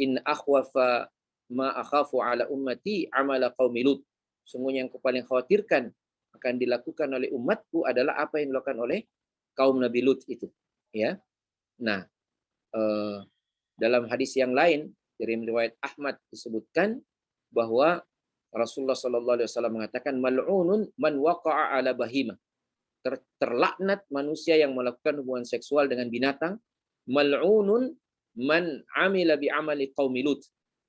in akhwafa ma akhafu ala ummati amala qaumi Lut. Sungguhnya yang paling khawatirkan akan dilakukan oleh umatku adalah apa yang dilakukan oleh kaum Nabi Lut itu, ya. Nah, dalam hadis yang lain dari riwayat Ahmad disebutkan bahwa Rasulullah SAW mengatakan mal'unun man waqa'a ala bahimah. Terlaknat manusia yang melakukan hubungan seksual dengan binatang. Mal'unun man amila bi amali qaumi Lut.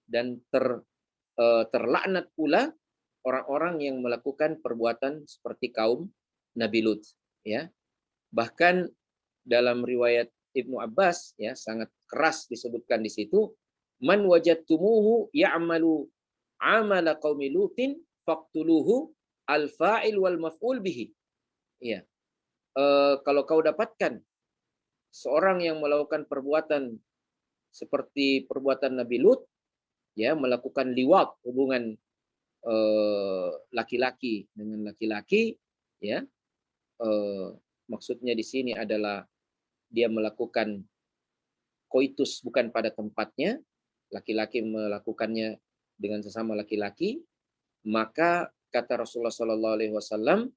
Dan terlaknat pula orang-orang yang melakukan perbuatan seperti kaum Nabi Lut, ya. Bahkan dalam riwayat Ibnu Abbas, ya, sangat keras disebutkan di situ, man wajadtumuhu ya'malu amala qaumi Lutin faqtuluhu al-fa'il wal maf'ul bihi. Ya. Kalau kau dapatkan seorang yang melakukan perbuatan seperti perbuatan Nabi Lut, ya, melakukan liwat, hubungan laki-laki dengan laki-laki, ya, maksudnya di sini adalah dia melakukan koitus bukan pada tempatnya, laki-laki melakukannya dengan sesama laki-laki, maka kata Rasulullah SAW,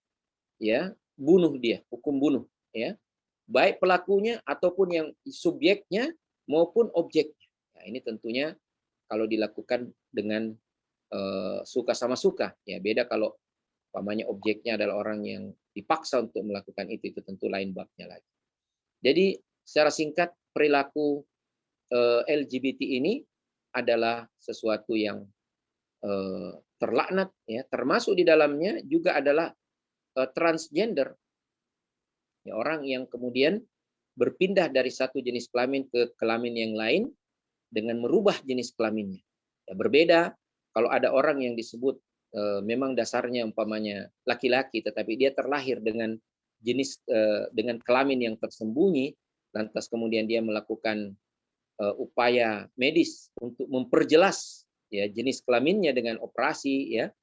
ya, bunuh dia, hukum bunuh, ya, baik pelakunya ataupun yang subjeknya maupun objeknya. Nah, ini tentunya kalau dilakukan dengan suka sama suka, ya, beda kalau umpamanya objeknya adalah orang yang dipaksa untuk melakukan itu tentu lain babnya lagi. Jadi secara singkat, perilaku LGBT ini adalah sesuatu yang terlaknat, ya, termasuk di dalamnya juga adalah transgender, ya, orang yang kemudian berpindah dari satu jenis kelamin ke kelamin yang lain dengan merubah jenis kelaminnya. Ya, berbeda kalau ada orang yang disebut memang dasarnya umpamanya laki-laki, tetapi dia terlahir dengan jenis dengan kelamin yang tersembunyi, lantas kemudian dia melakukan upaya medis untuk memperjelas, ya, jenis kelaminnya dengan operasi, ya,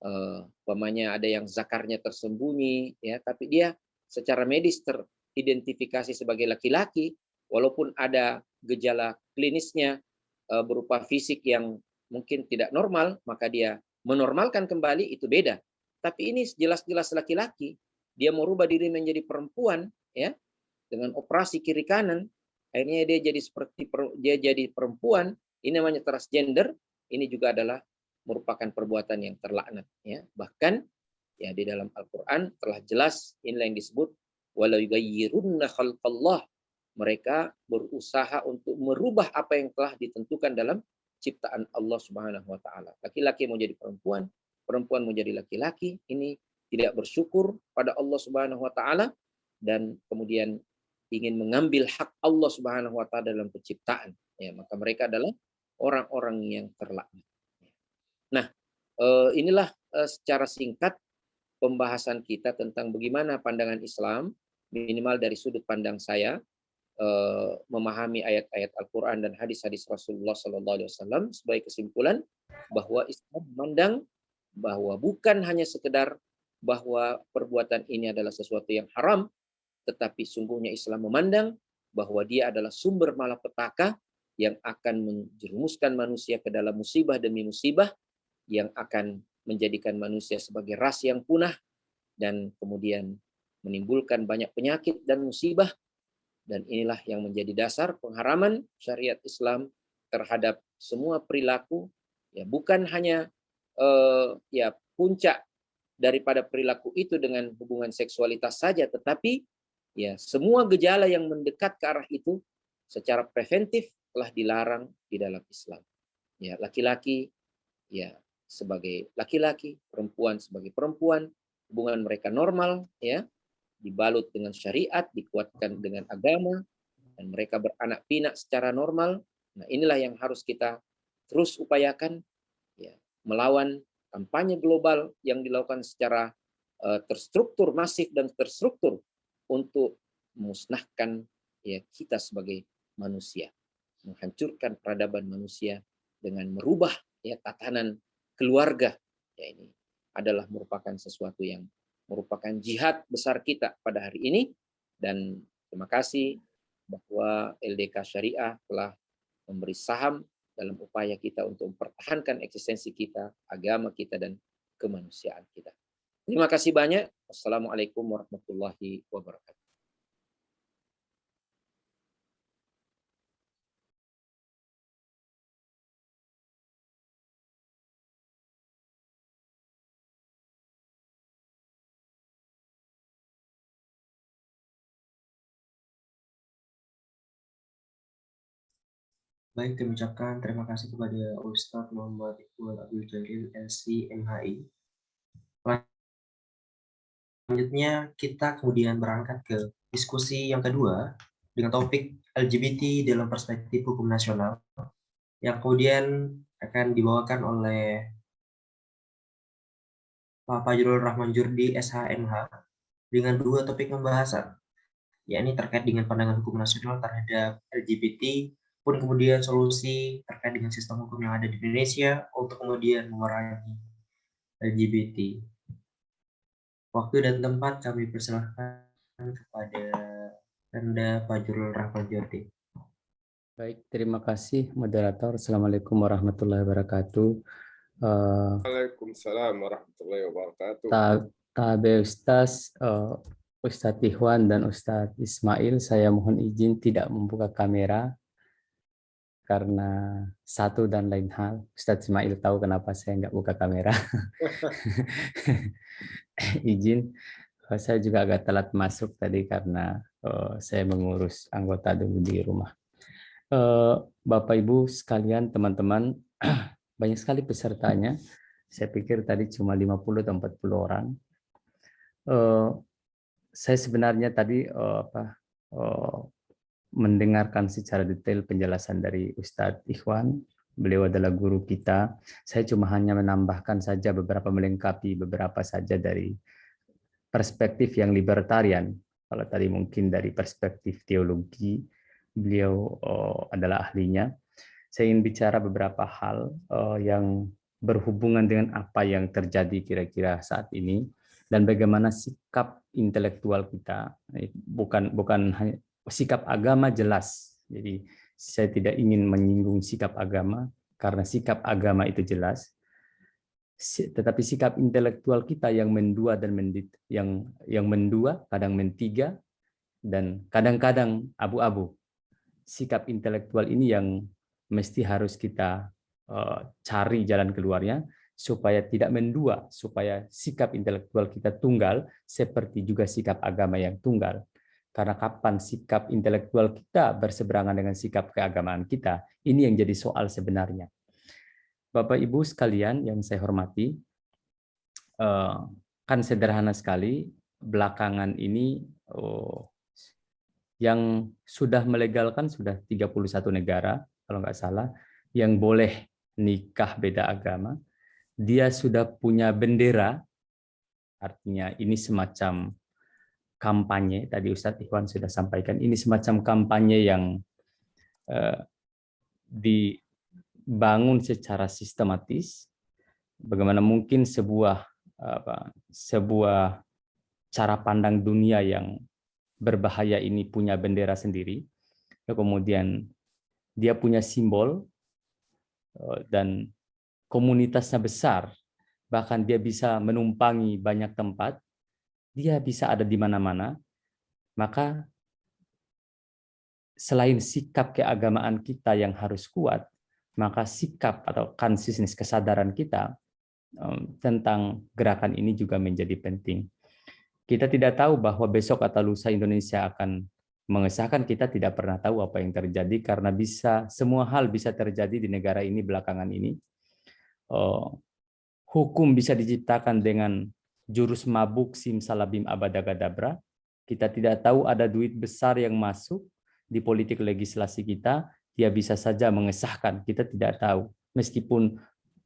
umpamanya ada yang zakarnya tersembunyi, ya, tapi dia secara medis teridentifikasi sebagai laki-laki, walaupun ada gejala klinisnya berupa fisik yang mungkin tidak normal, maka dia menormalkan kembali, itu beda. Tapi ini jelas-jelas laki-laki, dia merubah diri menjadi perempuan, ya, dengan operasi kiri kanan, akhirnya dia jadi seperti dia jadi perempuan, ini namanya transgender. Ini juga adalah merupakan perbuatan yang terlaknat, ya. Bahkan, ya, di dalam Al-Qur'an telah jelas inilah yang disebut walau yughayyirunna khalqallah, mereka berusaha untuk merubah apa yang telah ditentukan dalam ciptaan Allah Subhanahu wa taala. Laki-laki mau jadi perempuan, perempuan mau jadi laki-laki, ini tidak bersyukur pada Allah Subhanahu wa taala dan kemudian ingin mengambil hak Allah Subhanahu wa taala dalam penciptaan. Ya, maka mereka adalah orang-orang yang terlaknat. Nah, inilah secara singkat pembahasan kita tentang bagaimana pandangan Islam, minimal dari sudut pandang saya, memahami ayat-ayat Al-Quran dan hadis-hadis Rasulullah SAW. Sebagai kesimpulan, bahwa Islam memandang bahwa bukan hanya sekedar bahwa perbuatan ini adalah sesuatu yang haram, tetapi sungguhnya Islam memandang bahwa dia adalah sumber malapetaka yang akan menjerumuskan manusia ke dalam musibah demi musibah, yang akan menjadikan manusia sebagai ras yang punah, dan kemudian menimbulkan banyak penyakit dan musibah. Dan inilah yang menjadi dasar pengharaman syariat Islam terhadap semua perilaku, ya, bukan hanya ya, puncak daripada perilaku itu dengan hubungan seksualitas saja, tetapi, ya, semua gejala yang mendekat ke arah itu secara preventif telah dilarang di dalam Islam. Ya, laki-laki, ya, sebagai laki-laki, perempuan sebagai perempuan, hubungan mereka normal, ya, dibalut dengan syariat, dikuatkan dengan agama, dan mereka beranak pinak secara normal. Nah, inilah yang harus kita terus upayakan, ya, melawan kampanye global yang dilakukan secara terstruktur, masif dan terstruktur untuk memusnahkan, ya, kita sebagai manusia, menghancurkan peradaban manusia dengan merubah, ya, tatanan keluarga. Ya, ini adalah merupakan sesuatu yang merupakan jihad besar kita pada hari ini, dan terima kasih bahwa LDK Syariah telah memberi saham dalam upaya kita untuk mempertahankan eksistensi kita, agama kita, dan kemanusiaan kita. Terima kasih banyak. Wassalamualaikum warahmatullahi wabarakatuh. Baik, kami ucapkan terima kasih kepada Ustadz Muhammad Iqbal Abdul Jalil, LC MHI. Selanjutnya kita kemudian berangkat ke diskusi yang kedua dengan topik LGBT dalam perspektif hukum nasional, yang kemudian akan dibawakan oleh Pak Fajrul Rahman Jurdi, SHMH, dengan dua topik pembahasan. yakni terkait dengan pandangan hukum nasional terhadap LGBT, pun kemudian solusi terkait dengan sistem hukum yang ada di Indonesia untuk kemudian memerangi LGBT. Waktu dan tempat kami persilahkan kepada Anda, Fajrul Rahman Jordi. Baik, terima kasih moderator. Assalamualaikum warahmatullahi wabarakatuh. Waalaikumsalam warahmatullahi wabarakatuh. Tabe Ustaz, Ustadz Ikhwan dan Ustadz Ismail, saya mohon izin tidak membuka kamera karena satu dan lain hal. Ustadz Ismail tahu kenapa saya nggak buka kamera. Izin, saya juga agak telat masuk tadi karena saya mengurus anggota dulu di rumah. Bapak Ibu sekalian, teman-teman, banyak sekali pesertanya. Saya pikir tadi cuma 50 atau 40 orang. Saya sebenarnya tadi mendengarkan secara detail penjelasan dari Ustadz Ikhwan. Beliau adalah guru kita. Saya cuma hanya menambahkan saja beberapa, melengkapi beberapa saja dari perspektif yang libertarian. Kalau tadi mungkin dari perspektif teologi, beliau adalah ahlinya. Saya ingin bicara beberapa hal yang berhubungan dengan apa yang terjadi kira-kira saat ini dan bagaimana sikap intelektual kita. Bukan hanya sikap agama jelas. Jadi saya tidak ingin menyinggung sikap agama karena sikap agama itu jelas. Tetapi sikap intelektual kita yang mendua dan yang mendua, kadang mentiga dan kadang-kadang abu-abu. Sikap intelektual ini yang mesti harus kita cari jalan keluarnya supaya tidak mendua, supaya sikap intelektual kita tunggal seperti juga sikap agama yang tunggal. Karena kapan sikap intelektual kita berseberangan dengan sikap keagamaan kita, ini yang jadi soal sebenarnya. Bapak Ibu sekalian yang saya hormati, kan sederhana sekali belakangan ini yang sudah melegalkan sudah 31 negara, kalau nggak salah, yang boleh nikah beda agama. Dia sudah punya bendera, artinya ini semacam kampanye, tadi Ustadz Ikhwan sudah sampaikan, ini semacam kampanye yang dibangun secara sistematis. Bagaimana mungkin sebuah cara pandang dunia yang berbahaya ini punya bendera sendiri, kemudian dia punya simbol dan komunitasnya besar, bahkan dia bisa menumpangi banyak tempat, dia bisa ada di mana-mana. Maka selain sikap keagamaan kita yang harus kuat, maka sikap atau consciousness, kesadaran kita tentang gerakan ini juga menjadi penting. Kita tidak tahu bahwa besok atau lusa Indonesia akan mengesahkan, kita tidak pernah tahu apa yang terjadi karena semua hal bisa terjadi di negara ini belakangan ini. Hukum bisa diciptakan dengan jurus mabuk simsalabim abadagadabra. Kita tidak tahu ada duit besar yang masuk di politik legislasi kita, dia bisa saja mengesahkan, kita tidak tahu. Meskipun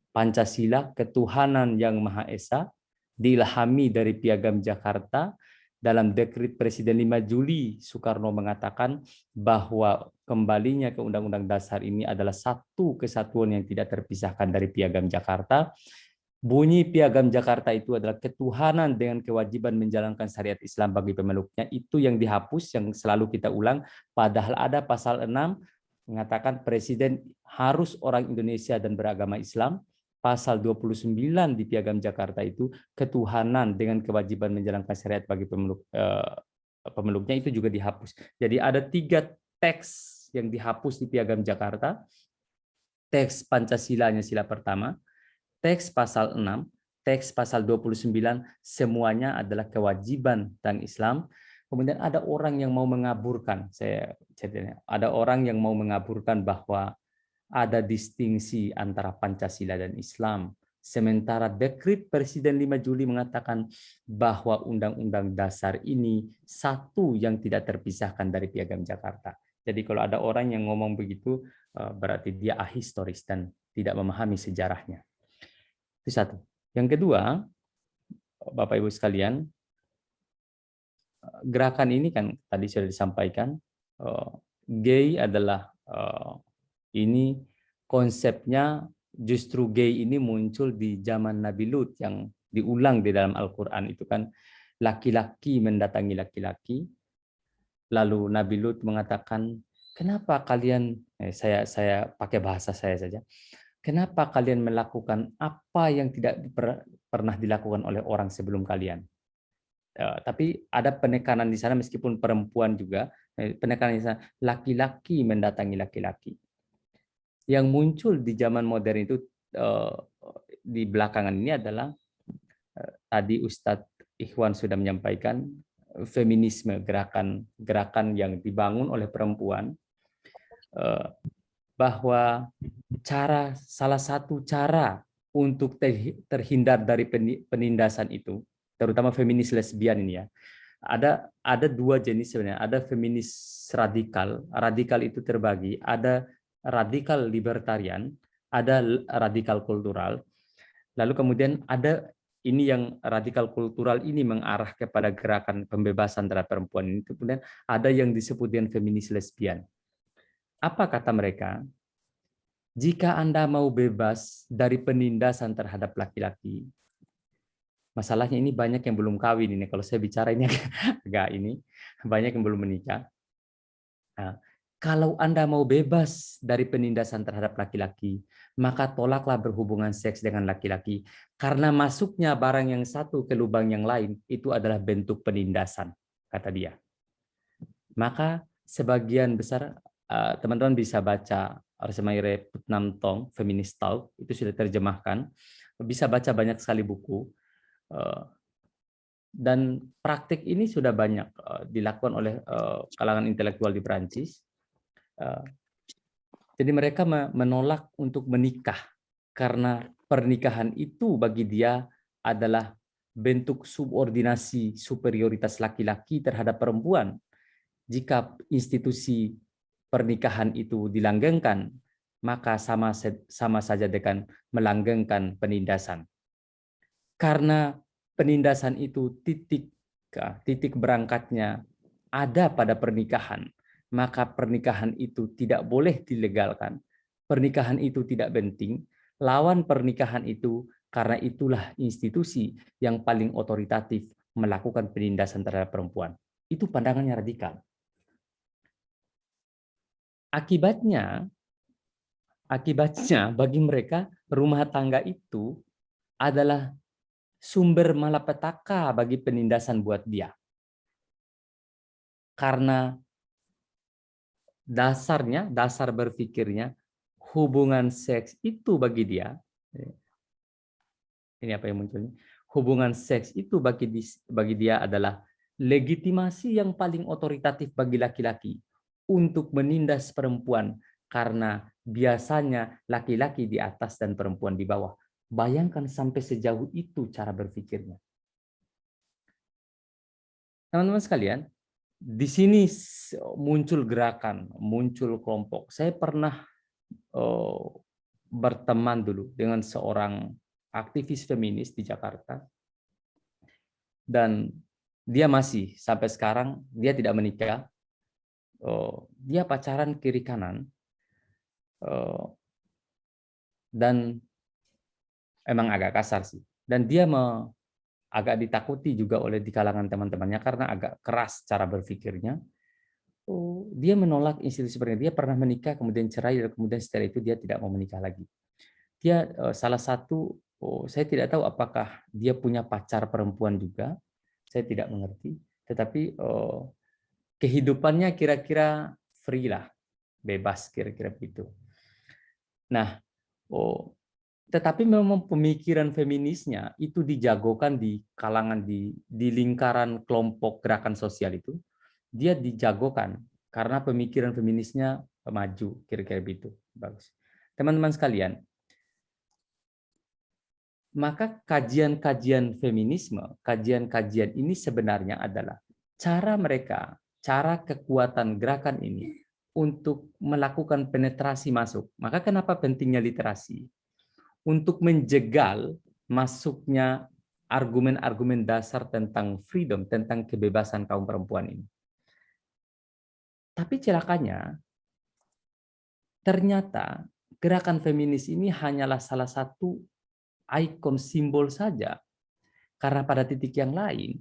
Pancasila, ketuhanan yang Maha Esa, diilhami dari Piagam Jakarta, dalam dekret Presiden 5 Juli, Soekarno mengatakan bahwa kembalinya ke Undang-Undang Dasar ini adalah satu kesatuan yang tidak terpisahkan dari Piagam Jakarta. Bunyi Piagam Jakarta itu adalah ketuhanan dengan kewajiban menjalankan syariat Islam bagi pemeluknya. Itu yang dihapus, yang selalu kita ulang. Padahal ada pasal 6 mengatakan Presiden harus orang Indonesia dan beragama Islam. Pasal 29 di Piagam Jakarta itu ketuhanan dengan kewajiban menjalankan syariat bagi pemeluknya itu juga dihapus. Jadi ada 3 teks yang dihapus di Piagam Jakarta. Teks Pancasilanya sila pertama, teks pasal 6, teks pasal 29, semuanya adalah kewajiban dan Islam. Kemudian ada orang yang mau mengaburkan, ada orang yang mau mengaburkan bahwa ada distingsi antara Pancasila dan Islam. Sementara dekret Presiden 5 Juli mengatakan bahwa Undang-Undang Dasar ini satu yang tidak terpisahkan dari Piagam Jakarta. Jadi kalau ada orang yang ngomong begitu, berarti dia ahistoris dan tidak memahami sejarahnya. Itu satu. Yang kedua, Bapak Ibu sekalian, gerakan ini kan tadi sudah disampaikan, gay adalah ini konsepnya, justru gay ini muncul di zaman Nabi Lut yang diulang di dalam Al-Quran itu kan, laki-laki mendatangi laki-laki, lalu Nabi Lut mengatakan, kenapa kalian, saya pakai bahasa saya saja, kenapa kalian melakukan apa yang tidak pernah dilakukan oleh orang sebelum kalian? Tapi ada penekanan di sana meskipun perempuan juga, penekanan di sana laki-laki mendatangi laki-laki. Yang muncul di zaman modern itu di belakangan ini adalah tadi Ustadz Ikhwan sudah menyampaikan, feminisme, gerakan yang dibangun oleh perempuan, bahwa salah satu cara untuk terhindar dari penindasan itu, terutama feminis lesbian ini ya, ada dua jenis sebenarnya. Ada feminis radikal itu terbagi, ada radikal libertarian, ada radikal kultural, lalu kemudian ada ini yang radikal kultural ini mengarah kepada gerakan pembebasan terhadap perempuan ini, kemudian ada yang disebut dengan feminis lesbian. Apa kata mereka? Jika Anda mau bebas dari penindasan terhadap laki-laki, masalahnya ini banyak yang belum kawin ini. Kalau saya bicara ini agak ini, banyak yang belum menikah. Nah, kalau Anda mau bebas dari penindasan terhadap laki-laki, maka tolaklah berhubungan seks dengan laki-laki. Karena masuknya barang yang satu ke lubang yang lain, itu adalah bentuk penindasan, kata dia. Maka sebagian besar, teman-teman bisa baca Arsemaire Putnam Tong, Feminist Talk, itu sudah terjemahkan. Bisa baca banyak sekali buku. Dan praktik ini sudah banyak dilakukan oleh kalangan intelektual di Perancis. Jadi mereka menolak untuk menikah karena pernikahan itu bagi dia adalah bentuk subordinasi superioritas laki-laki terhadap perempuan. Jika institusi pernikahan itu dilanggengkan, maka sama saja dengan melanggengkan penindasan. Karena penindasan itu titik berangkatnya ada pada pernikahan, maka pernikahan itu tidak boleh dilegalkan. Pernikahan itu tidak penting. Lawan pernikahan itu, karena itulah institusi yang paling otoritatif melakukan penindasan terhadap perempuan. Itu pandangannya radikal. Akibatnya bagi mereka rumah tangga itu adalah sumber malapetaka bagi penindasan buat dia. Karena dasar berpikirnya, hubungan seks itu bagi dia, ini apa yang munculnya? Hubungan seks itu bagi dia adalah legitimasi yang paling otoritatif bagi laki-laki untuk menindas perempuan, karena biasanya laki-laki di atas dan perempuan di bawah. Bayangkan sampai sejauh itu cara berpikirnya. Teman-teman sekalian, di sini muncul gerakan, muncul kelompok. Saya pernah berteman dulu dengan seorang aktivis feminis di Jakarta, dan dia masih sampai sekarang dia tidak menikah. Dia pacaran kiri kanan, dan emang agak kasar sih. Dan dia agak ditakuti juga oleh di kalangan teman-temannya karena agak keras cara berpikirnya. Dia menolak institusi pernikahan. Dia pernah menikah, kemudian cerai, dan kemudian setelah itu dia tidak mau menikah lagi. Dia salah satu, saya tidak tahu apakah dia punya pacar perempuan juga, saya tidak mengerti. Tetapi kehidupannya kira-kira free lah, bebas kira-kira begitu. Nah, tetapi memang pemikiran feminisnya itu dijagokan di kalangan di lingkaran kelompok gerakan sosial itu, dia dijagokan karena pemikiran feminisnya maju, kira-kira begitu. Bagus. Teman-teman sekalian, maka kajian-kajian feminisme, kajian-kajian ini sebenarnya adalah cara mereka, cara kekuatan gerakan ini untuk melakukan penetrasi masuk. Maka kenapa pentingnya literasi? Untuk menjegal masuknya argumen-argumen dasar tentang freedom, tentang kebebasan kaum perempuan ini. Tapi celakanya, ternyata gerakan feminis ini hanyalah salah satu ikon simbol saja. Karena pada titik yang lain,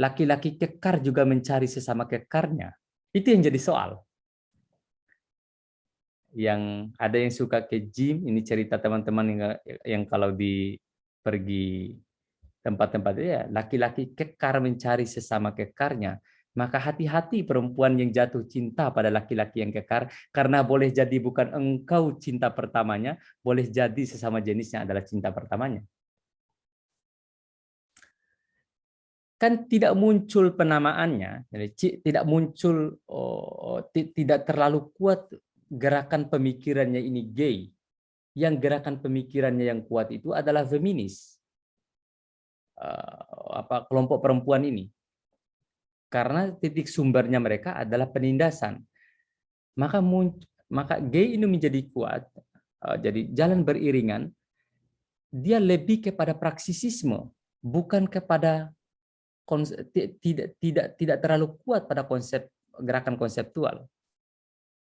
laki-laki kekar juga mencari sesama kekarnya. Itu yang jadi soal. Yang ada yang suka ke gym, ini cerita teman-teman yang kalau pergi tempat-tempat ya, laki-laki kekar mencari sesama kekarnya, maka hati-hati perempuan yang jatuh cinta pada laki-laki yang kekar, karena boleh jadi bukan engkau cinta pertamanya, boleh jadi sesama jenisnya adalah cinta pertamanya. Kan tidak muncul penamaannya, jadi tidak muncul, tidak terlalu kuat gerakan pemikirannya ini gay. Yang gerakan pemikirannya yang kuat itu adalah feminis. Kelompok perempuan ini, karena titik sumbernya mereka adalah penindasan, maka gay ini menjadi kuat. Jadi jalan beriringan, dia lebih kepada praksisisme, bukan kepada tidak terlalu kuat pada konsep gerakan konseptual.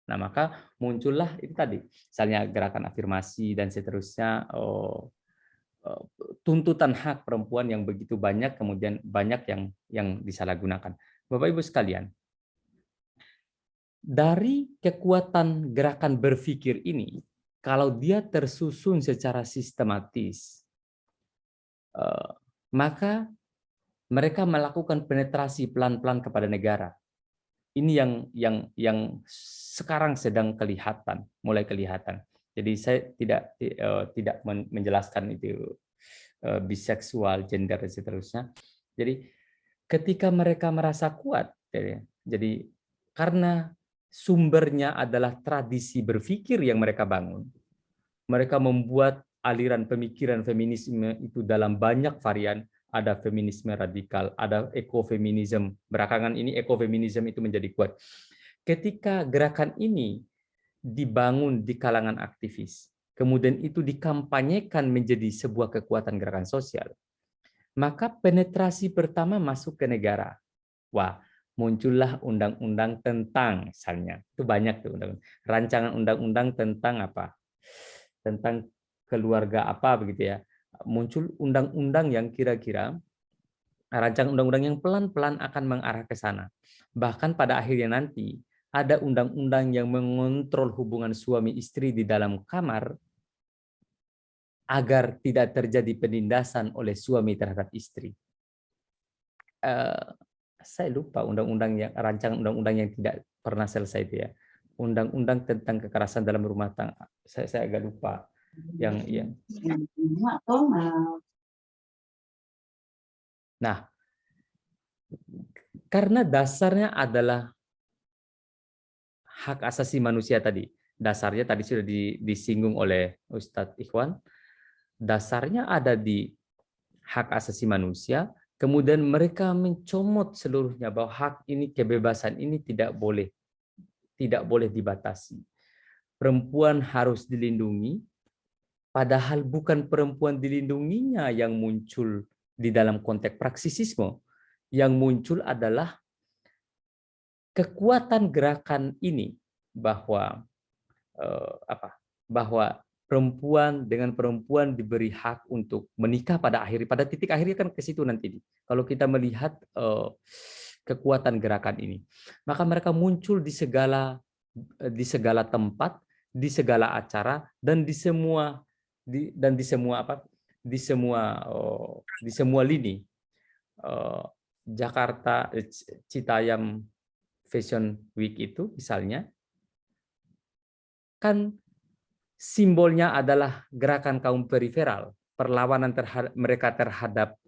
Nah, maka muncullah itu tadi, misalnya gerakan afirmasi dan seterusnya. Tuntutan hak perempuan yang begitu banyak, kemudian banyak yang disalahgunakan. Bapak Ibu sekalian, dari kekuatan gerakan berpikir ini, kalau dia tersusun secara sistematis, maka mereka melakukan penetrasi pelan-pelan kepada negara. Ini yang sekarang sedang mulai kelihatan. Jadi saya tidak menjelaskan itu biseksual, gender dan seterusnya. Jadi ketika mereka merasa kuat, jadi karena sumbernya adalah tradisi berpikir yang mereka bangun, mereka membuat aliran pemikiran feminisme itu dalam banyak varian. Ada feminisme radikal, ada ekofeminisme. Belakangan ini ekofeminisme itu menjadi kuat. Ketika gerakan ini dibangun di kalangan aktivis, kemudian itu dikampanyekan menjadi sebuah kekuatan gerakan sosial, maka penetrasi pertama masuk ke negara. Wah, muncullah undang-undang tentang, misalnya, itu banyak tuh rancangan undang-undang tentang apa? Tentang keluarga apa begitu ya. Muncul undang-undang yang kira-kira rancangan undang-undang yang pelan-pelan akan mengarah ke sana. Bahkan pada akhirnya nanti ada undang-undang yang mengontrol hubungan suami istri di dalam kamar agar tidak terjadi penindasan oleh suami terhadap istri. Saya lupa undang-undang yang rancangan undang-undang yang tidak pernah selesai itu ya. Undang-undang tentang kekerasan dalam rumah tangga. Saya agak lupa. Nah, karena dasarnya adalah hak asasi manusia tadi. Dasarnya tadi sudah disinggung oleh Ustadz Ikhwan. Dasarnya ada di hak asasi manusia, kemudian mereka mencomot seluruhnya bahwa hak ini, kebebasan ini tidak boleh dibatasi. Perempuan harus dilindungi, padahal bukan perempuan dilindunginya yang muncul di dalam konteks praksisisme. Yang muncul adalah kekuatan gerakan ini bahwa perempuan dengan perempuan diberi hak untuk menikah pada titik akhirnya kan ke situ nanti. Kalau kita melihat kekuatan gerakan ini, maka mereka muncul di segala tempat, di segala acara, dan di semua lini. Jakarta Citayam Fashion Week itu misalnya kan simbolnya adalah gerakan kaum periferal, perlawanan mereka terhadap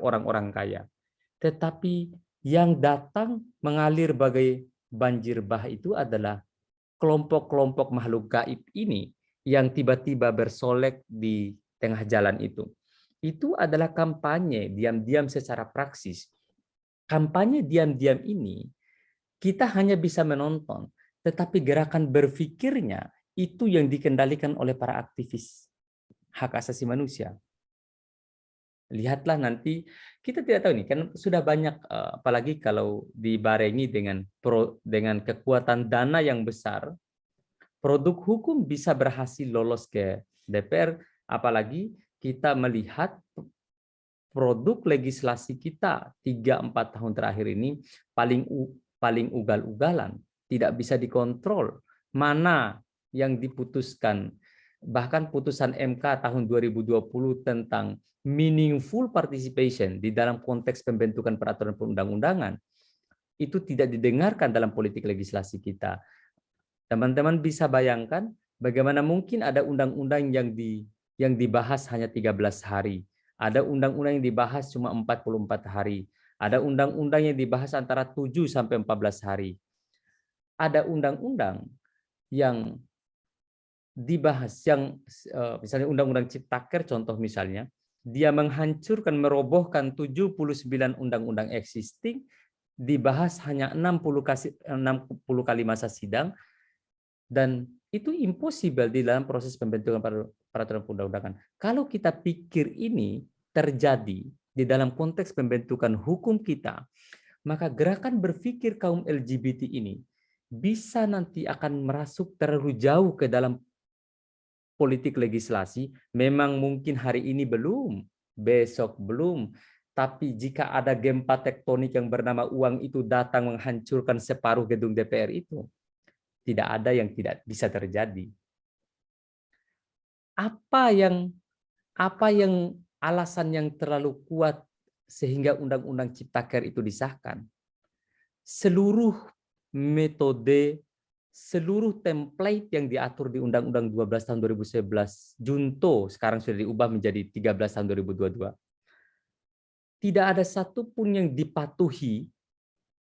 orang-orang kaya. Tetapi yang datang mengalir bagai banjir bah itu adalah kelompok-kelompok makhluk gaib ini yang tiba-tiba bersolek di tengah jalan itu. Itu adalah kampanye diam-diam secara praksis. Kampanye diam-diam ini kita hanya bisa menonton, tetapi gerakan berpikirnya itu yang dikendalikan oleh para aktivis hak asasi manusia. Lihatlah nanti, kita tidak tahu nih, kan sudah banyak, apalagi kalau dibarengi dengan kekuatan dana yang besar, produk hukum bisa berhasil lolos ke DPR, apalagi kita melihat produk legislasi kita 3-4 tahun terakhir ini paling ugal-ugalan, tidak bisa dikontrol mana yang diputuskan. Bahkan putusan MK tahun 2020 tentang meaningful participation di dalam konteks pembentukan peraturan perundang-undangan itu tidak didengarkan dalam politik legislasi kita. Teman-teman bisa bayangkan bagaimana mungkin ada undang-undang yang dibahas hanya 13 hari, ada undang-undang yang dibahas cuma 44 hari, ada undang-undang yang dibahas antara 7 sampai 14 hari. Ada undang-undang yang dibahas yang misalnya undang-undang Ciptaker contoh misalnya, dia menghancurkan, merobohkan 79 undang-undang existing, dibahas hanya 60 kali masa sidang, dan itu impossible di dalam proses pembentukan peraturan perundang-undangan. Kalau kita pikir ini terjadi di dalam konteks pembentukan hukum kita, maka gerakan berpikir kaum LGBT ini bisa nanti akan merasuk terlalu jauh ke dalam politik legislasi. Memang mungkin hari ini belum, besok belum, tapi jika ada gempa tektonik yang bernama uang itu datang menghancurkan separuh gedung DPR itu, tidak ada yang tidak bisa terjadi. Apa yang alasan yang terlalu kuat sehingga Undang-Undang Ciptaker itu disahkan? Seluruh metode, seluruh template yang diatur di Undang-Undang 12 tahun 2011, Junto sekarang sudah diubah menjadi 13 tahun 2022. Tidak ada satupun yang dipatuhi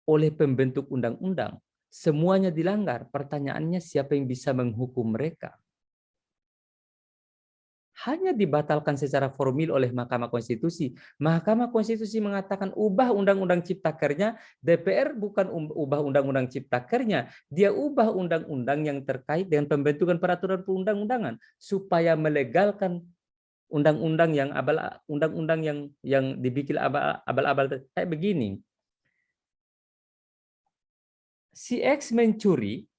oleh pembentuk undang-undang. Semuanya dilanggar. Pertanyaannya siapa yang bisa menghukum mereka? Hanya dibatalkan secara formil oleh Mahkamah Konstitusi. Mahkamah Konstitusi mengatakan ubah Undang-Undang Ciptakernya, DPR bukan ubah Undang-Undang Ciptakernya, dia ubah undang-undang yang terkait dengan pembentukan peraturan perundang-undangan supaya melegalkan undang-undang yang dibikin abal-abal kayak begini. Si X mencuri,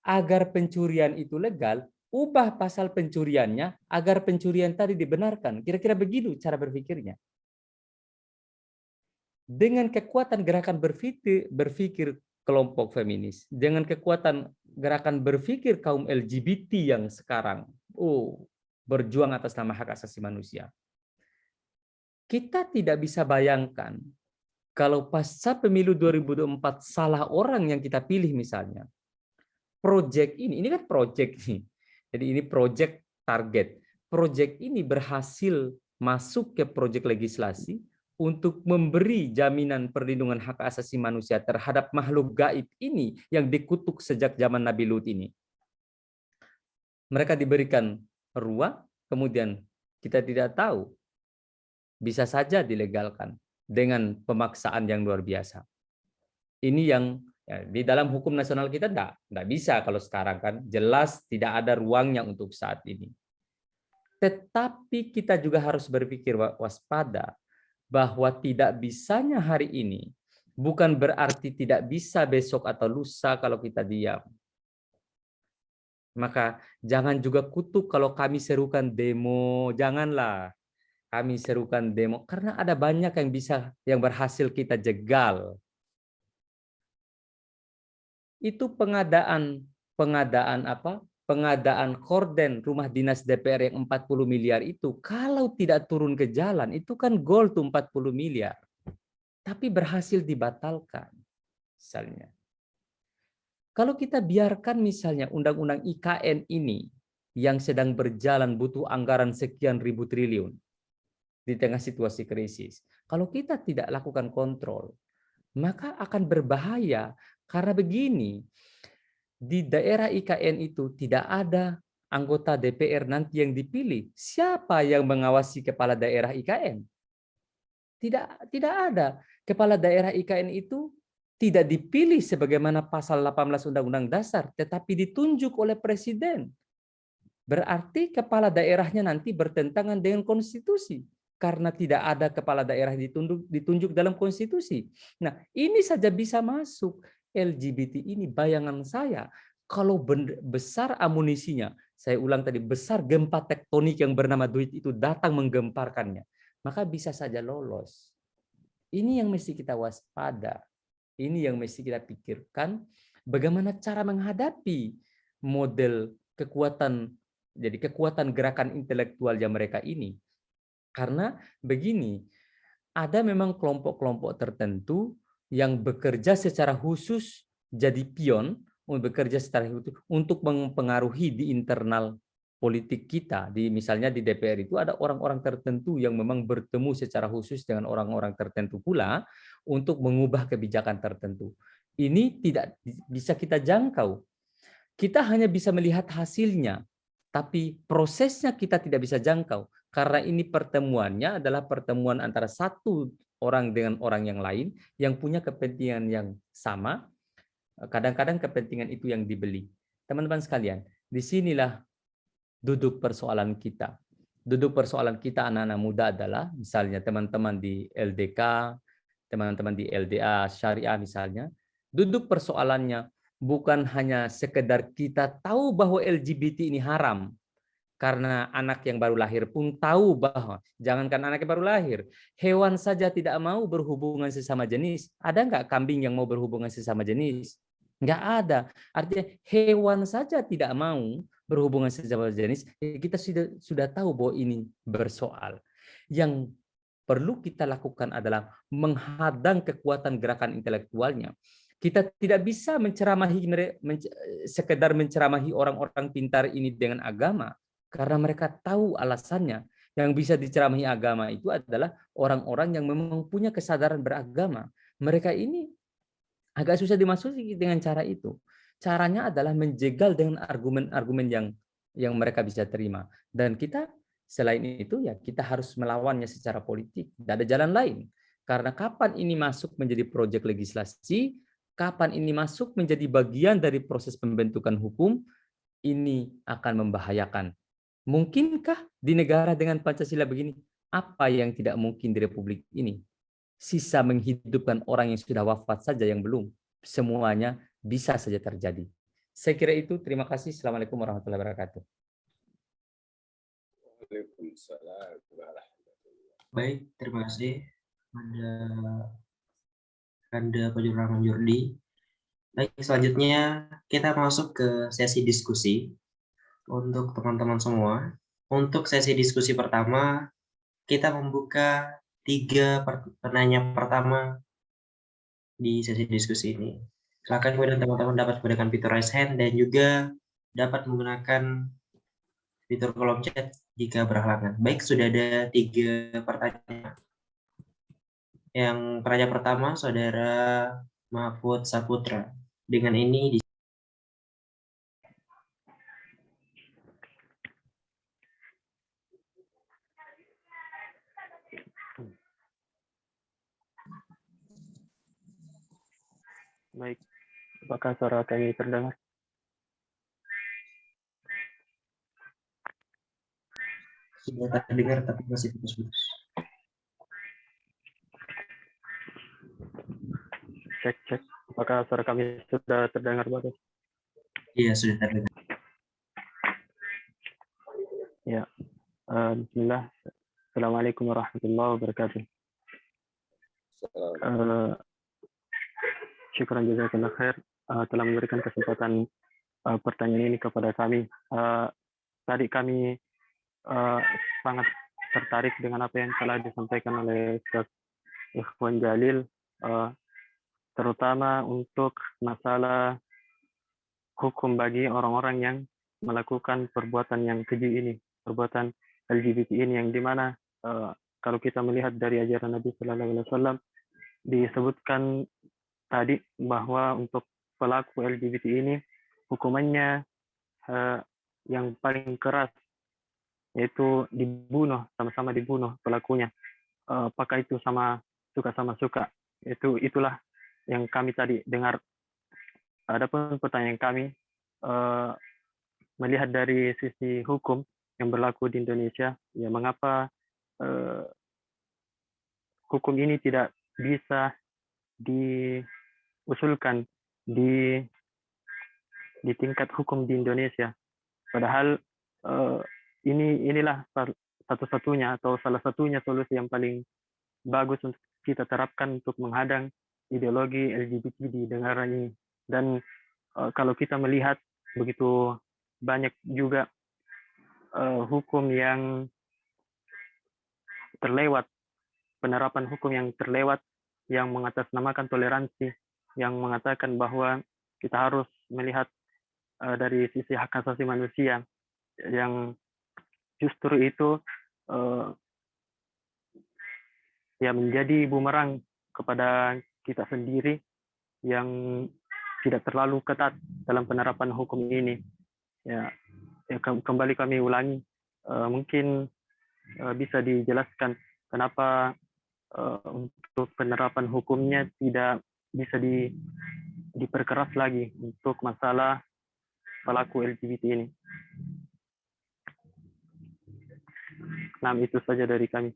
agar pencurian itu legal, ubah pasal pencuriannya agar pencurian tadi dibenarkan. Kira-kira begitu cara berpikirnya. Dengan kekuatan gerakan berpikir kelompok feminis, dengan kekuatan gerakan berpikir kaum LGBT yang sekarang berjuang atas nama hak asasi manusia, kita tidak bisa bayangkan kalau pasca pemilu 2024 salah orang yang kita pilih misalnya, proyek ini kan proyek nih. Jadi ini proyek target. Proyek ini berhasil masuk ke proyek legislasi untuk memberi jaminan perlindungan hak asasi manusia terhadap makhluk gaib ini yang dikutuk sejak zaman Nabi Lut ini. Mereka diberikan ruang, kemudian kita tidak tahu, bisa saja dilegalkan dengan pemaksaan yang luar biasa. Ini yang di dalam hukum nasional kita enggak bisa kalau sekarang kan jelas tidak ada ruangnya untuk saat ini. Tetapi kita juga harus berpikir waspada bahwa tidak bisanya hari ini bukan berarti tidak bisa besok atau lusa kalau kita diam. Maka jangan juga kutuk kalau kami serukan demo, janganlah. Kami serukan demo karena ada banyak yang berhasil kita jegal. Itu pengadaan korden rumah dinas DPR yang 40 miliar itu kalau tidak turun ke jalan itu kan gol tuh 40 miliar. Tapi berhasil dibatalkan. Misalnya. Kalau kita biarkan misalnya undang-undang IKN ini yang sedang berjalan butuh anggaran sekian ribu triliun di tengah situasi krisis. Kalau kita tidak lakukan kontrol, maka akan berbahaya. Karena begini, di daerah IKN itu tidak ada anggota DPR nanti yang dipilih. Siapa yang mengawasi kepala daerah IKN? Tidak ada. Kepala daerah IKN itu tidak dipilih sebagaimana pasal 18 Undang-Undang Dasar, tetapi ditunjuk oleh Presiden. Berarti kepala daerahnya nanti bertentangan dengan konstitusi. karena tidak ada kepala daerah ditunjuk dalam konstitusi. Nah, ini saja bisa masuk. LGBT ini bayangan saya, kalau besar amunisinya, saya ulang tadi, besar gempa tektonik yang bernama duit itu datang menggemparkannya, maka bisa saja lolos. Ini yang mesti kita waspada. Ini yang mesti kita pikirkan, bagaimana cara menghadapi model kekuatan, jadi kekuatan gerakan intelektualnya mereka ini. Karena begini, ada memang kelompok-kelompok tertentu yang bekerja secara khusus jadi pion, bekerja secara khusus untuk mempengaruhi di internal politik kita. Misalnya di DPR itu ada orang-orang tertentu yang memang bertemu secara khusus dengan orang-orang tertentu pula untuk mengubah kebijakan tertentu. Ini tidak bisa kita jangkau. Kita hanya bisa melihat hasilnya, tapi prosesnya kita tidak bisa jangkau. Karena ini pertemuannya adalah pertemuan antara satu orang dengan orang yang lain yang punya kepentingan yang sama. Kadang-kadang kepentingan itu yang dibeli. Teman-teman sekalian, disinilah duduk persoalan kita. Duduk persoalan kita anak-anak muda adalah misalnya teman-teman di LDK, teman-teman di LDA Syariah misalnya, duduk persoalannya bukan hanya sekedar kita tahu bahwa LGBT ini haram, karena anak yang baru lahir pun tahu bahwa, jangankan anak yang baru lahir, hewan saja tidak mau berhubungan sesama jenis. Ada nggak kambing yang mau berhubungan sesama jenis? Nggak ada. Artinya hewan saja tidak mau berhubungan sesama jenis. Kita sudah tahu bahwa ini bersoal. Yang perlu kita lakukan adalah menghadang kekuatan gerakan intelektualnya. Kita tidak bisa sekedar menceramahi orang-orang pintar ini dengan agama. Karena mereka tahu alasannya. Yang bisa diceramahi agama itu adalah orang-orang yang memang punya kesadaran beragama. Mereka ini agak susah dimasuki dengan cara itu. Caranya adalah menjegal dengan argumen-argumen yang mereka bisa terima. Dan kita selain itu ya kita harus melawannya secara politik. Tidak ada jalan lain. Karena kapan ini masuk menjadi proyek legislasi, kapan ini masuk menjadi bagian dari proses pembentukan hukum, ini akan membahayakan. Mungkinkah di negara dengan Pancasila begini? Apa yang tidak mungkin di Republik ini? Sisa menghidupkan orang yang sudah wafat saja yang belum. Semuanya bisa saja terjadi. Saya kira itu. Terima kasih. Assalamualaikum warahmatullahi wabarakatuh. Baik, terima kasih Anda Fajrul Rahman Jordi. Baik, selanjutnya kita masuk ke sesi diskusi. Untuk teman-teman semua, untuk sesi diskusi pertama, kita membuka 3 penanya pertama di sesi diskusi ini. Silakan kemudian teman-teman dapat menggunakan fitur raise hand dan juga dapat menggunakan fitur kolom chat jika berhalangan. Baik, sudah ada 3 pertanyaan. Yang penanya pertama, Saudara Mahfud Saputra. Dengan ini Baik, apakah suara kami terdengar? sudah terdengar tapi masih putus-putus. Cek. Apakah suara kami sudah terdengar, Bapak? Iya, sudah terdengar. Ya, bismillah. Assalamualaikum warahmatullahi wabarakatuh. Syukran jazakallah khair telah memberikan kesempatan pertanyaan ini kepada kami. Tadi kami sangat tertarik dengan apa yang telah disampaikan oleh Ustaz Ikhwan Jalil, terutama untuk masalah hukum bagi orang-orang yang melakukan perbuatan yang keji ini, perbuatan LGBT ini, yang dimana kalau kita melihat dari ajaran Nabi Sallallahu Alaihi Wasallam disebutkan tadi bahwa untuk pelaku LGBT ini hukumannya yang paling keras, yaitu dibunuh, sama-sama dibunuh pelakunya. Apakah itu sama suka? Itulah yang kami tadi dengar. Adapun pertanyaan kami, melihat dari sisi hukum yang berlaku di Indonesia, ya mengapa hukum ini tidak bisa diusulkan di tingkat hukum di Indonesia. Padahal inilah satu-satunya atau salah satunya solusi yang paling bagus untuk kita terapkan untuk menghadang ideologi LGBT di negara ini. Dan kalau kita melihat begitu banyak juga hukum yang terlewat, penerapan hukum yang terlewat, yang mengatasnamakan toleransi, yang mengatakan bahwa kita harus melihat dari sisi hak asasi manusia, yang justru itu ya menjadi bumerang kepada kita sendiri yang tidak terlalu ketat dalam penerapan hukum ini. Ya kembali kami ulangi, mungkin bisa dijelaskan kenapa untuk penerapan hukumnya tidak bisa diperkeras lagi untuk masalah pelaku LGBT ini. Nah, itu saja dari kami.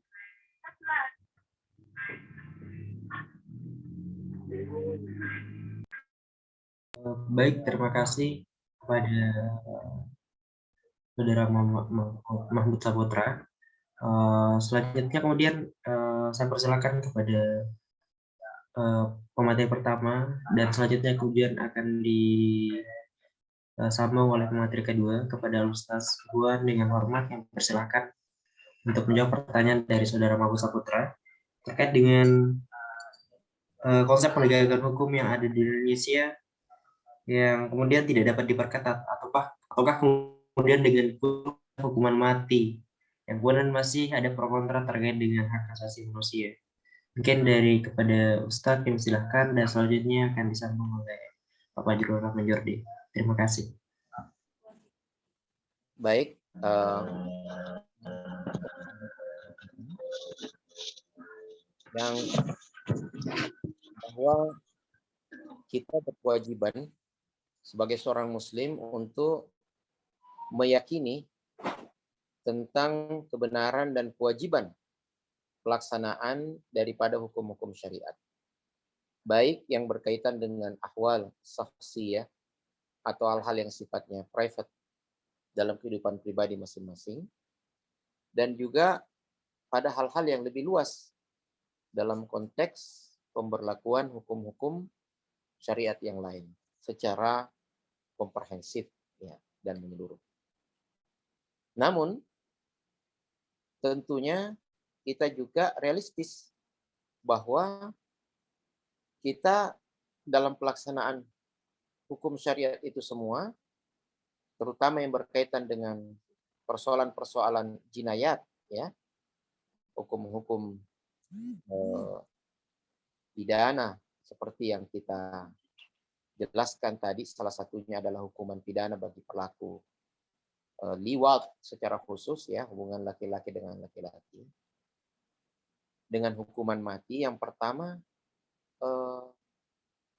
Baik, terima kasih kepada Saudara Mahmud Saputra. Selanjutnya kemudian saya persilakan kepada pemateri pertama, dan selanjutnya kemudian akan disambung oleh pemateri kedua kepada Ustaz Buan dengan hormat yang persilakan untuk menjawab pertanyaan dari Saudara Mahmud Saputra terkait dengan konsep penegakan hukum yang ada di Indonesia yang kemudian tidak dapat diperketat, ataukah kemudian dengan hukuman mati yang kemudian masih ada pro kontra terkait dengan hak asasi manusia. Mungkin dari kepada Ustadz yang silahkan, dan selanjutnya akan disambung oleh Pak Fajrul Rahman Jordi. Terima kasih. Baik, yang bahwa kita berkewajiban sebagai seorang Muslim untuk meyakini tentang kebenaran dan kewajiban pelaksanaan daripada hukum-hukum syariat, baik yang berkaitan dengan ahwal shakhsiyah atau hal-hal yang sifatnya private dalam kehidupan pribadi masing-masing, dan juga pada hal-hal yang lebih luas dalam konteks pemberlakuan hukum-hukum syariat yang lain secara komprehensif ya, dan menyeluruh. Namun tentunya kita juga realistis bahwa kita dalam pelaksanaan hukum syariat itu semua, terutama yang berkaitan dengan persoalan-persoalan jinayat, ya, hukum-hukum pidana seperti yang kita jelaskan tadi, salah satunya adalah hukuman pidana bagi pelaku liwat secara khusus, ya, hubungan laki-laki dengan laki-laki, dengan hukuman mati. Yang pertama,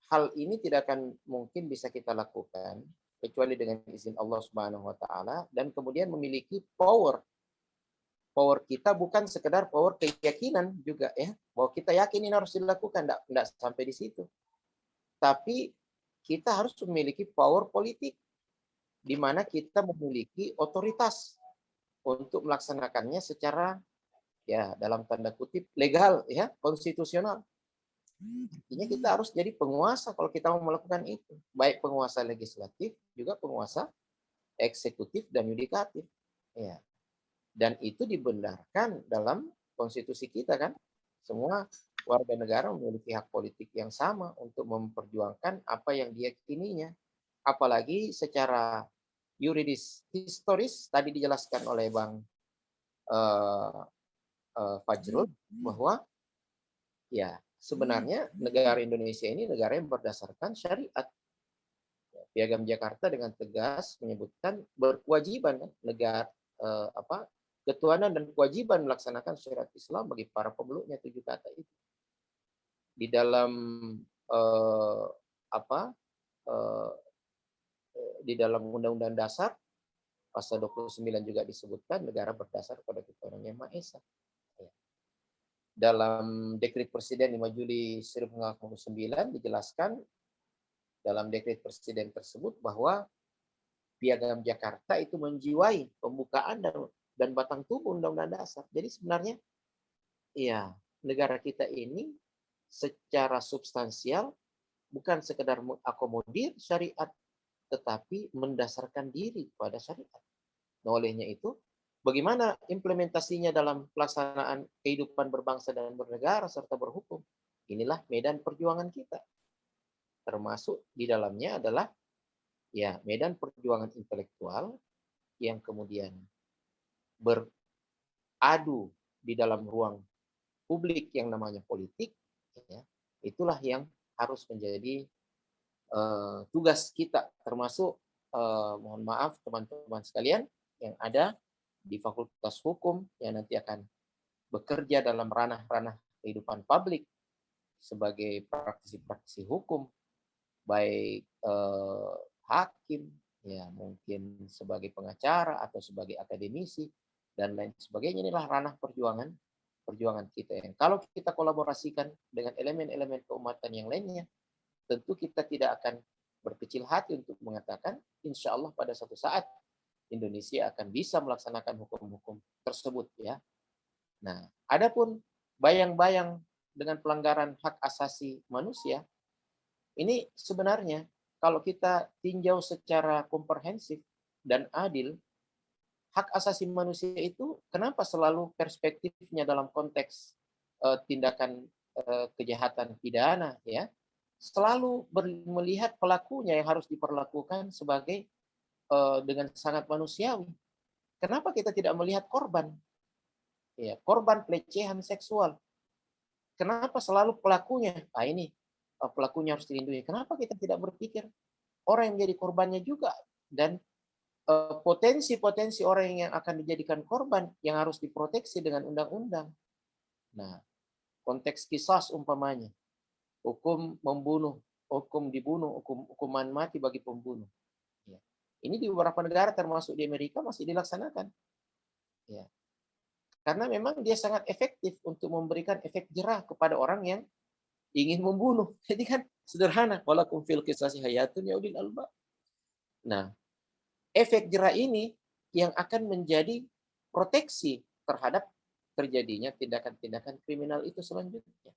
hal ini tidak akan mungkin bisa kita lakukan kecuali dengan izin Allah Subhanahu wa taala, dan kemudian memiliki power. Power kita bukan sekedar power keyakinan juga, ya, bahwa kita yakin ini harus dilakukan, enggak sampai di situ. Tapi kita harus memiliki power politik di mana kita memiliki otoritas untuk melaksanakannya secara, ya, dalam tanda kutip legal, ya, konstitusional. Artinya kita harus jadi penguasa kalau kita mau melakukan itu, baik penguasa legislatif juga penguasa eksekutif dan yudikatif, ya. Dan itu dibenarkan dalam konstitusi kita, kan, semua warga negara memiliki hak politik yang sama untuk memperjuangkan apa yang diyakininya. Apalagi secara yuridis historis tadi dijelaskan oleh Bang Fajrul bahwa, ya, sebenarnya negara Indonesia ini negara yang berdasarkan syariat. Piagam Jakarta dengan tegas menyebutkan berkewajiban, kan, negara ketuhanan dan kewajiban melaksanakan syariat Islam bagi para pemeluknya, 7 kata itu. Di dalam di dalam Undang-Undang Dasar pasal 29 juga disebutkan negara berdasar pada ketuhanan yang Maha Esa. dalam Dekret Presiden 5 Juli 1999 dijelaskan dalam Dekret Presiden tersebut bahwa Piagam Jakarta itu menjiwai pembukaan dan batang tubuh Undang-Undang Dasar. Jadi sebenarnya ya negara kita ini secara substansial bukan sekedar mengakomodir syariat, tetapi mendasarkan diri pada syariat. Nah, olehnya itu, bagaimana implementasinya dalam pelaksanaan kehidupan berbangsa dan bernegara serta berhukum? Inilah medan perjuangan kita. Termasuk di dalamnya adalah ya medan perjuangan intelektual yang kemudian beradu di dalam ruang publik yang namanya politik. Ya, itulah yang harus menjadi tugas kita, termasuk mohon maaf teman-teman sekalian yang ada di Fakultas Hukum yang nanti akan bekerja dalam ranah-ranah kehidupan publik sebagai praktisi-praktisi hukum, baik hakim, ya mungkin sebagai pengacara atau sebagai akademisi dan lain sebagainya. Inilah ranah perjuangan kita. Yang kalau kita kolaborasikan dengan elemen-elemen keumatan yang lainnya, tentu kita tidak akan berkecil hati untuk mengatakan insya Allah pada suatu saat Indonesia akan bisa melaksanakan hukum-hukum tersebut, ya. Nah, adapun bayang-bayang dengan pelanggaran hak asasi manusia, ini sebenarnya kalau kita tinjau secara komprehensif dan adil, hak asasi manusia itu kenapa selalu perspektifnya dalam konteks tindakan kejahatan pidana, ya, selalu melihat pelakunya yang harus diperlakukan sebagai dengan sangat manusiawi. Kenapa kita tidak melihat korban? Ya, korban pelecehan seksual. Kenapa selalu pelakunya? Ah, ini pelakunya harus dilindungi. Kenapa kita tidak berpikir orang yang menjadi korbannya juga dan potensi-potensi orang yang akan dijadikan korban yang harus diproteksi dengan undang-undang. Nah, konteks kisas umpamanya, hukum membunuh, hukum dibunuh, hukuman mati bagi pembunuh. Ya. Ini di beberapa negara termasuk di Amerika masih dilaksanakan. Ya. Karena memang dia sangat efektif untuk memberikan efek jerah kepada orang yang ingin membunuh. Jadi kan sederhana, walakum fil qisasi hayatun ya ulil albab. Nah, efek jerah ini yang akan menjadi proteksi terhadap terjadinya tindakan-tindakan kriminal itu selanjutnya.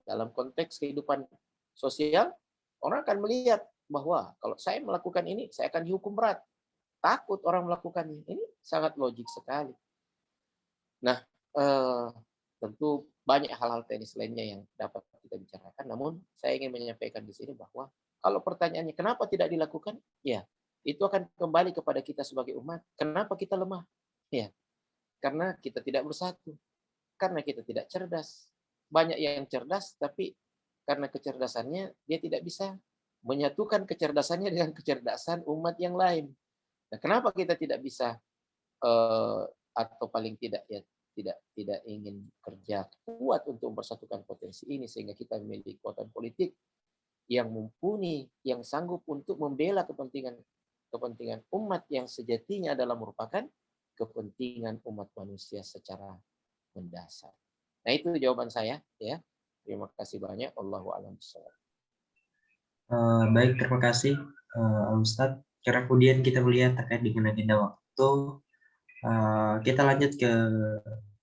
Dalam konteks kehidupan sosial, orang akan melihat bahwa kalau saya melakukan ini, saya akan dihukum berat. Takut orang melakukannya. Ini sangat logik sekali. Nah, tentu banyak hal-hal teknis lainnya yang dapat kita bicarakan. Namun, saya ingin menyampaikan di sini bahwa kalau pertanyaannya kenapa tidak dilakukan, ya itu akan kembali kepada kita sebagai umat. Kenapa kita lemah? Ya, karena kita tidak bersatu. Karena kita tidak cerdas. Banyak yang cerdas, tapi karena kecerdasannya, dia tidak bisa menyatukan kecerdasannya dengan kecerdasan umat yang lain. Nah, kenapa kita tidak bisa atau paling tidak ya tidak ingin kerja kuat untuk mempersatukan potensi ini sehingga kita memiliki kekuatan politik yang mumpuni, yang sanggup untuk membela kepentingan umat yang sejatinya adalah merupakan kepentingan umat manusia secara mendasar. Nah, itu jawaban saya, ya. Terima kasih banyak. Allahu a'lam bishawab. Baik, terima kasih Ustadz. Kemudian kita melihat terkait dengan agenda waktu. Kita lanjut ke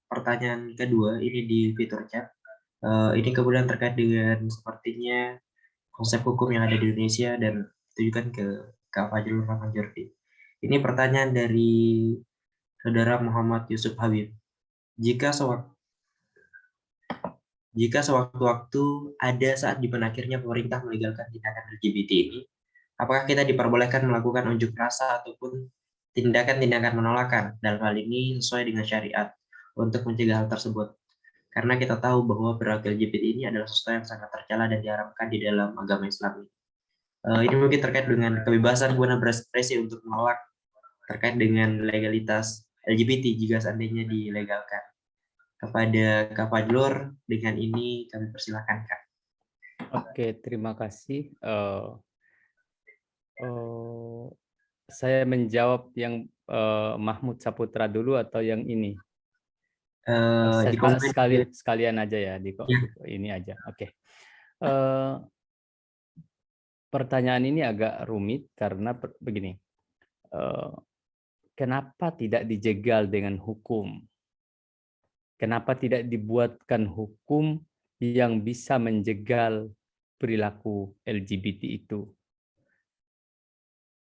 pertanyaan kedua, ini di fitur chat. Ini kemudian terkait dengan sepertinya konsep hukum yang ada di Indonesia dan ditujukan ke Kak Fajrul Rahman Jordi. Ini pertanyaan dari Saudara Muhammad Yusuf Habib. Jika sewaktu-waktu ada saat di mana akhirnya pemerintah melegalkan tindakan LGBT ini, apakah kita diperbolehkan melakukan unjuk rasa ataupun tindakan-tindakan penolakan dalam hal ini sesuai dengan syariat untuk mencegah hal tersebut? Karena kita tahu bahwa perilaku LGBT ini adalah sesuatu yang sangat tercela dan diharamkan di dalam agama Islam. Ini mungkin terkait dengan kebebasan guna berekspresi untuk menolak terkait dengan legalitas LGBT jika seandainya dilegalkan. Kepada Kak Fajrul, dengan ini kami persilakan, Kak. Oke, terima kasih. Saya menjawab yang Mahmud Saputra dulu atau yang ini? di komen. Sekalian aja ya di Ya. ini aja. Oke. Pertanyaan ini agak rumit karena begini. Kenapa tidak dijegal dengan hukum? Kenapa tidak dibuatkan hukum yang bisa menjegal perilaku LGBT itu?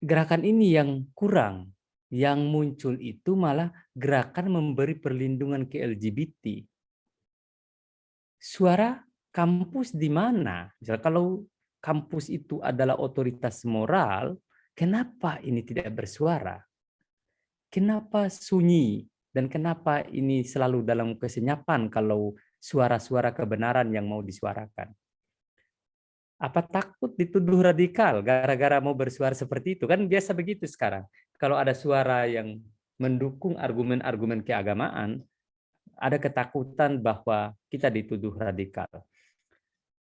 Gerakan ini yang kurang. Yang muncul itu malah gerakan memberi perlindungan ke LGBT. Suara kampus di mana? Misal kalau kampus itu adalah otoritas moral, kenapa ini tidak bersuara? Kenapa sunyi? Dan kenapa ini selalu dalam kesenyapan kalau suara-suara kebenaran yang mau disuarakan? Apa takut dituduh radikal gara-gara mau bersuara seperti itu? Kan biasa begitu sekarang. Kalau ada suara yang mendukung argumen-argumen keagamaan, ada ketakutan bahwa kita dituduh radikal.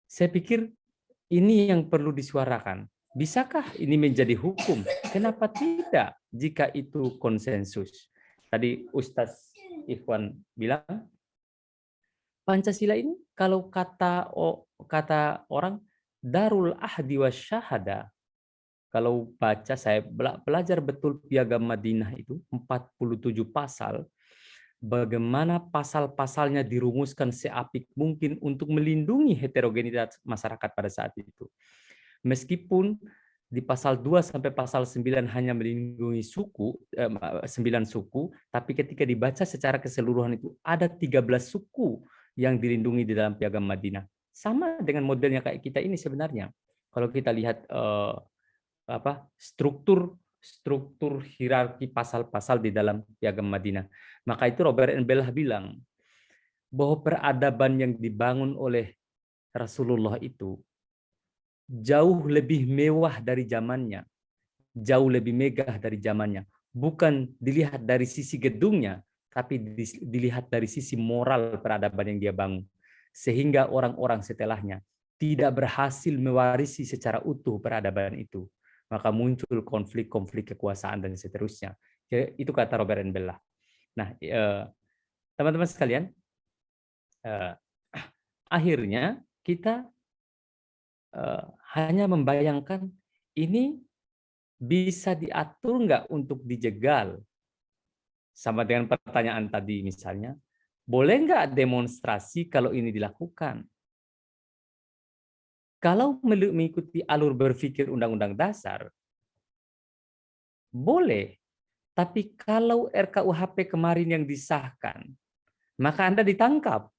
Saya pikir ini yang perlu disuarakan. Bisakah ini menjadi hukum? Kenapa tidak jika itu konsensus? Tadi Ustaz Ikhwan bilang, Pancasila ini kalau kata orang Darul Ahdi Wasyahada, kalau baca saya belajar betul Piagam Madinah itu 47 pasal, bagaimana pasal-pasalnya dirumuskan seapik mungkin untuk melindungi heterogenitas masyarakat pada saat itu. Meskipun di pasal 2 sampai pasal 9 hanya melindungi 9 suku, tapi ketika dibaca secara keseluruhan itu ada 13 suku yang dilindungi di dalam Piagam Madinah. Sama dengan modelnya kayak kita ini sebenarnya. Kalau kita lihat struktur hierarki pasal-pasal di dalam Piagam Madinah. Maka itu Robert N. Bellah bilang bahwa peradaban yang dibangun oleh Rasulullah itu jauh lebih mewah dari zamannya, jauh lebih megah dari zamannya. Bukan dilihat dari sisi gedungnya, tapi dilihat dari sisi moral peradaban yang dia bangun. Sehingga orang-orang setelahnya tidak berhasil mewarisi secara utuh peradaban itu. Maka muncul konflik-konflik kekuasaan dan seterusnya. Itu kata Robert N. Bellah. Nah, teman-teman sekalian, akhirnya kita hanya membayangkan ini bisa diatur nggak untuk dijegal? Sama dengan pertanyaan tadi misalnya, boleh nggak demonstrasi kalau ini dilakukan? Kalau mengikuti alur berpikir Undang-Undang Dasar, boleh. Tapi kalau RKUHP kemarin yang disahkan, maka Anda ditangkap.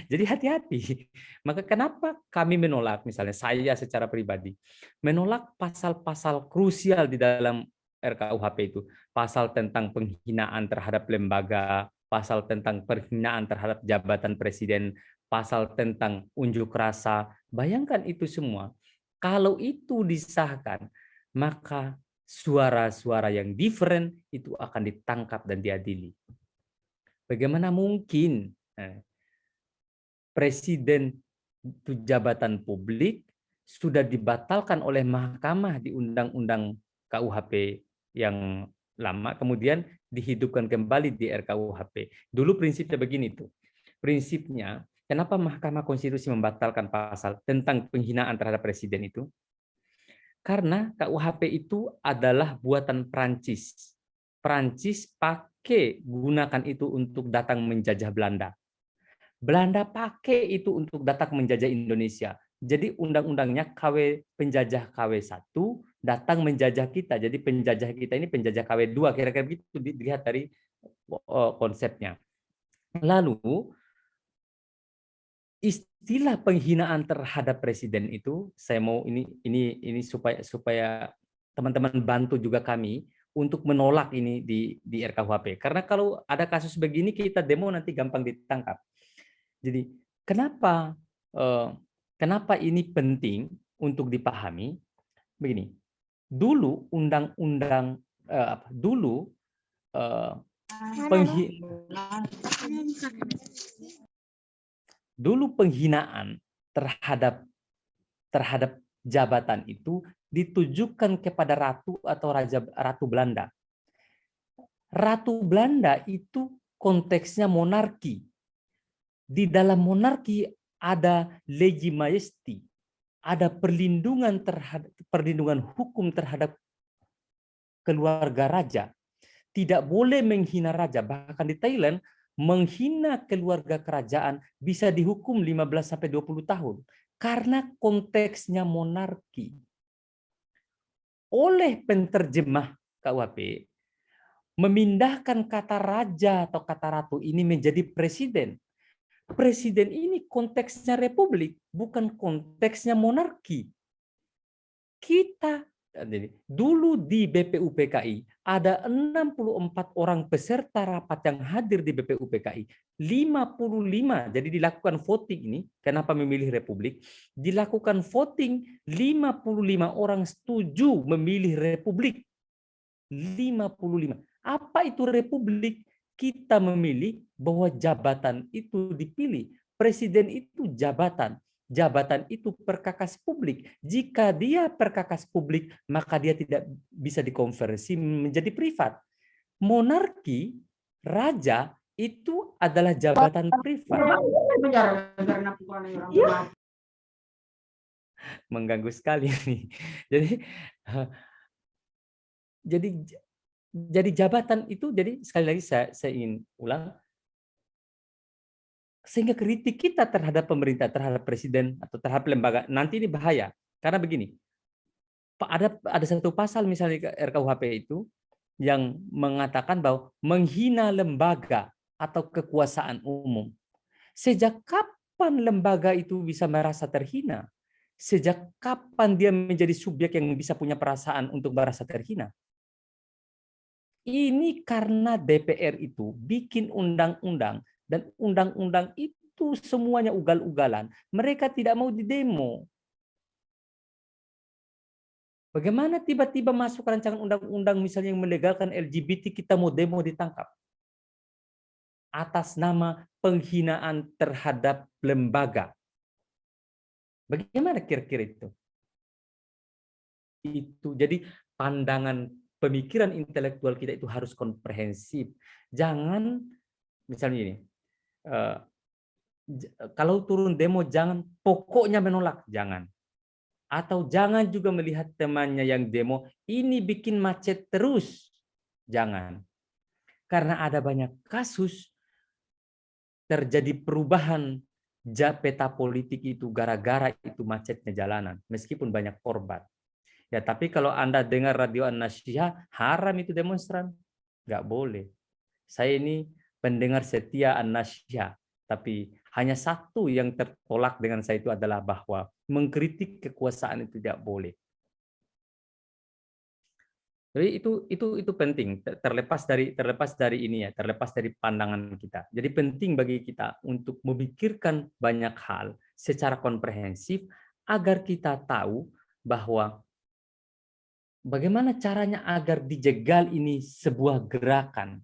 Jadi hati-hati. Maka kenapa kami menolak, misalnya saya secara pribadi, menolak pasal-pasal krusial di dalam RKUHP itu. Pasal tentang penghinaan terhadap lembaga, pasal tentang penghinaan terhadap jabatan presiden, pasal tentang unjuk rasa. Bayangkan itu semua. Kalau itu disahkan, maka suara-suara yang different itu akan ditangkap dan diadili. Bagaimana mungkin presiden itu jabatan publik sudah dibatalkan oleh mahkamah di Undang-Undang KUHP yang lama, kemudian dihidupkan kembali di RKUHP. Dulu prinsipnya begini tuh. Prinsipnya, kenapa Mahkamah Konstitusi membatalkan pasal tentang penghinaan terhadap presiden itu? Karena KUHP itu adalah buatan Prancis. Prancis gunakan itu untuk datang menjajah Belanda. Belanda pakai itu untuk datang menjajah Indonesia. Jadi undang-undangnya penjajah KW1 datang menjajah kita. Jadi penjajah kita ini penjajah KW2. Kira-kira begitu dilihat dari konsepnya. Lalu istilah penghinaan terhadap presiden itu, saya mau ini supaya teman-teman bantu juga kami untuk menolak ini di RKUHP. Karena kalau ada kasus begini kita demo nanti gampang ditangkap. Jadi kenapa ini penting untuk dipahami? Begini, dulu penghinaan terhadap jabatan itu ditujukan kepada ratu atau ratu Belanda. Ratu Belanda itu konteksnya monarki. Di dalam monarki ada legi majesti, ada perlindungan hukum terhadap keluarga raja. Tidak boleh menghina raja. Bahkan di Thailand, menghina keluarga kerajaan bisa dihukum 15 sampai 20 tahun karena konteksnya monarki. Oleh penterjemah KUHP memindahkan kata raja atau kata ratu ini menjadi presiden. Presiden ini konteksnya republik, bukan konteksnya monarki. Kita dulu di BPUPKI ada 64 orang peserta rapat yang hadir di BPUPKI. 55, jadi dilakukan voting ini, kenapa memilih republik? Dilakukan voting, 55 orang setuju memilih republik. 55. Apa itu republik? Kita memilih bahwa jabatan itu dipilih. Presiden itu jabatan. Jabatan itu perkakas publik. Jika dia perkakas publik, maka dia tidak bisa dikonversi menjadi privat. Monarki, raja, itu adalah jabatan privat. Mengganggu sekali nih. Jadi jabatan itu, jadi sekali lagi saya ingin ulang, sehingga kritik kita terhadap pemerintah, terhadap presiden atau terhadap lembaga nanti ini bahaya. Karena begini, ada satu pasal misalnya RKUHP itu yang mengatakan bahwa menghina lembaga atau kekuasaan umum. Sejak kapan lembaga itu bisa merasa terhina? Sejak kapan dia menjadi subjek yang bisa punya perasaan untuk merasa terhina? Ini karena DPR itu bikin undang-undang, dan undang-undang itu semuanya ugal-ugalan. Mereka tidak mau didemo. Bagaimana tiba-tiba masuk rancangan undang-undang misalnya yang melegalkan LGBT, kita mau demo ditangkap? Atas nama penghinaan terhadap lembaga. Bagaimana kira-kira itu? Itu jadi pandangan pemikiran intelektual kita itu harus komprehensif. Jangan misalnya ini, kalau turun demo jangan pokoknya menolak, jangan. Atau jangan juga melihat temannya yang demo, ini bikin macet terus, jangan. Karena ada banyak kasus terjadi perubahan peta politik itu gara-gara itu macetnya jalanan, meskipun banyak korban. Ya, tapi kalau Anda dengar radio An-Nasyihah, haram itu demonstran. Nggak boleh. Saya ini pendengar setia An-Nasyihah, tapi hanya satu yang tertolak dengan saya itu adalah bahwa mengkritik kekuasaan itu tidak boleh. Jadi itu penting, terlepas dari ini ya, terlepas dari pandangan kita. Jadi penting bagi kita untuk memikirkan banyak hal secara komprehensif agar kita tahu bahwa bagaimana caranya agar dijegal ini sebuah gerakan.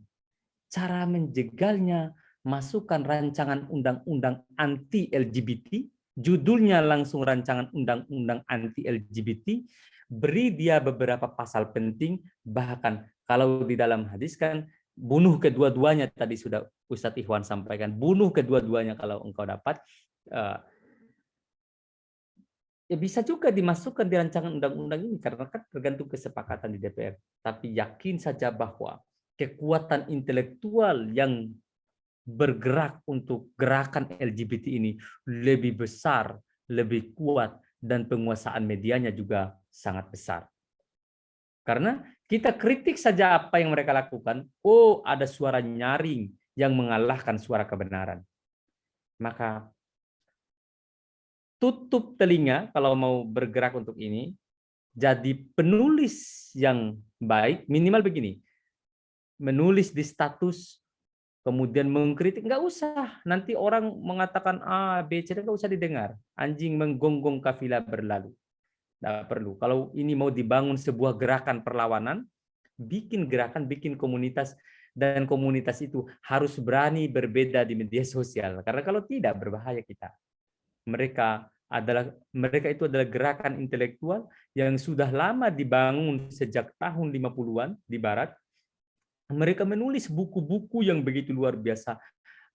Cara menjegalnya, masukkan rancangan undang-undang anti-LGBT, judulnya langsung rancangan undang-undang anti-LGBT, beri dia beberapa pasal penting, bahkan kalau di dalam hadis kan, bunuh kedua-duanya, tadi sudah Ustadz Ikhwan sampaikan, bunuh kedua-duanya kalau engkau dapat, ya bisa juga dimasukkan di rancangan undang-undang ini karena kan tergantung kesepakatan di DPR. Tapi yakin saja bahwa kekuatan intelektual yang bergerak untuk gerakan LGBT ini lebih besar, lebih kuat, dan penguasaan medianya juga sangat besar. Karena kita kritik saja apa yang mereka lakukan, oh ada suara nyaring yang mengalahkan suara kebenaran. Maka tutup telinga kalau mau bergerak untuk ini, jadi penulis yang baik, minimal begini, menulis di status, kemudian mengkritik, nggak usah, nanti orang mengatakan A, B, C, nggak usah didengar, anjing menggonggong kafilah berlalu, nggak perlu. Kalau ini mau dibangun sebuah gerakan perlawanan, bikin gerakan, bikin komunitas, dan komunitas itu harus berani berbeda di media sosial, karena kalau tidak berbahaya kita. Mereka itu adalah gerakan intelektual yang sudah lama dibangun sejak tahun 50-an di barat, Mereka menulis buku-buku yang begitu luar biasa,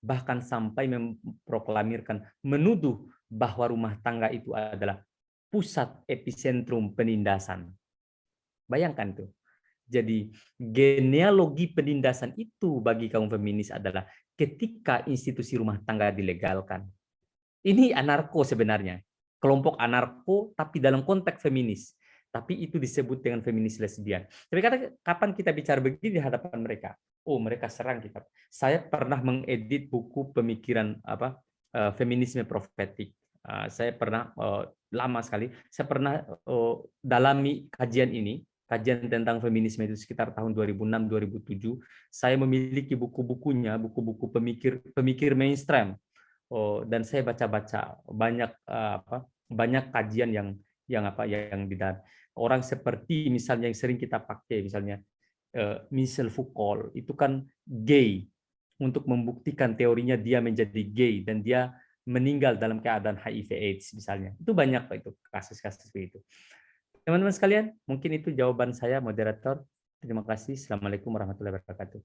bahkan sampai memproklamirkan, menuduh bahwa rumah tangga itu adalah pusat epicentrum penindasan. Bayangkan tuh. Jadi genealogi penindasan itu bagi kaum feminis adalah ketika institusi rumah tangga dilegalkan. Ini anarko sebenarnya. Kelompok anarko tapi dalam konteks feminis. Tapi itu disebut dengan feminis lesbian. Tapi kapan kita bicara begini di hadapan mereka? Oh, mereka serang kita. Saya pernah mengedit buku pemikiran feminisme profetik. Saya pernah lama sekali. Saya pernah dalami kajian ini, kajian tentang feminisme itu sekitar tahun 2006-2007. Saya memiliki buku-bukunya, buku-buku pemikir mainstream. Dan saya baca-baca banyak kajian yang di dalam orang seperti misalnya yang sering kita pakai misalnya Michel Foucault itu kan gay untuk membuktikan teorinya dia menjadi gay dan dia meninggal dalam keadaan HIV/AIDS misalnya. Itu banyak itu kasus-kasus begitu. Teman-teman sekalian, mungkin itu jawaban saya, moderator. Terima kasih. Assalamualaikum warahmatullahi wabarakatuh.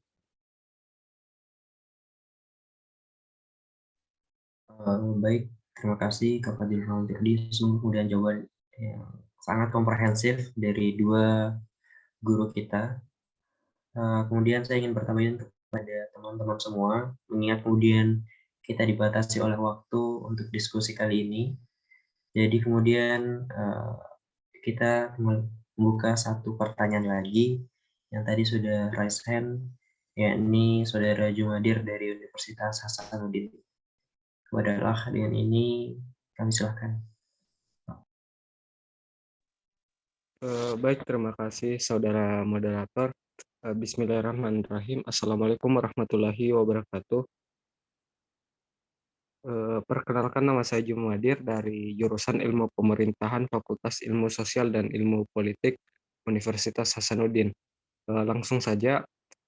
Baik, terima kasih kepada Ilham Tirdi. Kemudian jawaban yang sangat komprehensif dari dua guru kita. Kemudian saya ingin bertanya kepada teman-teman semua, mengingat kemudian kita dibatasi oleh waktu untuk diskusi kali ini. Jadi kemudian kita membuka satu pertanyaan lagi yang tadi sudah raise hand, yakni Saudara Jumadir dari Universitas Hasanuddin. Kepada Allah dengan ini kami silakan. Baik, terima kasih saudara moderator. Bismillahirrahmanirrahim. Assalamualaikum warahmatullahi wabarakatuh. Perkenalkan, nama saya Jumadir dari jurusan Ilmu Pemerintahan Fakultas Ilmu Sosial dan Ilmu Politik Universitas Hasanuddin. Langsung saja,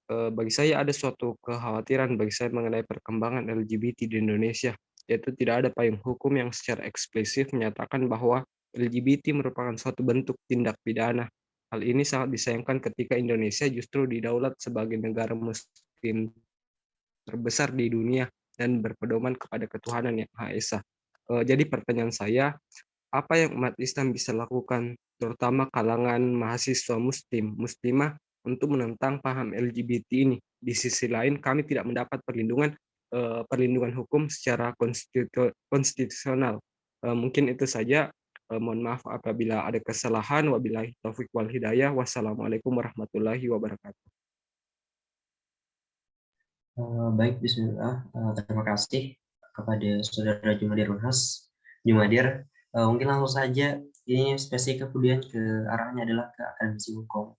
bagi saya ada suatu kekhawatiran bagi saya mengenai perkembangan LGBT di Indonesia, yaitu tidak ada payung hukum yang secara eksplisit menyatakan bahwa LGBT merupakan suatu bentuk tindak pidana. Hal ini sangat disayangkan ketika Indonesia justru didaulat sebagai negara muslim terbesar di dunia dan berpedoman kepada ketuhanan yang Maha Esa. Jadi pertanyaan saya, apa yang umat Islam bisa lakukan, terutama kalangan mahasiswa muslimah, untuk menentang paham LGBT ini? Di sisi lain, kami tidak mendapat perlindungan hukum secara konstitusional. Mungkin itu saja. Mohon maaf apabila ada kesalahan. Wabillahi taufik wal hidayah. Wassalamualaikum warahmatullahi wabarakatuh. Baik, bismillah. Terima kasih kepada Saudara Jumadir Unhas. Jumadir, mungkin langsung saja, ini spesifik kemudian ke arahnya adalah ke akademisi hukum.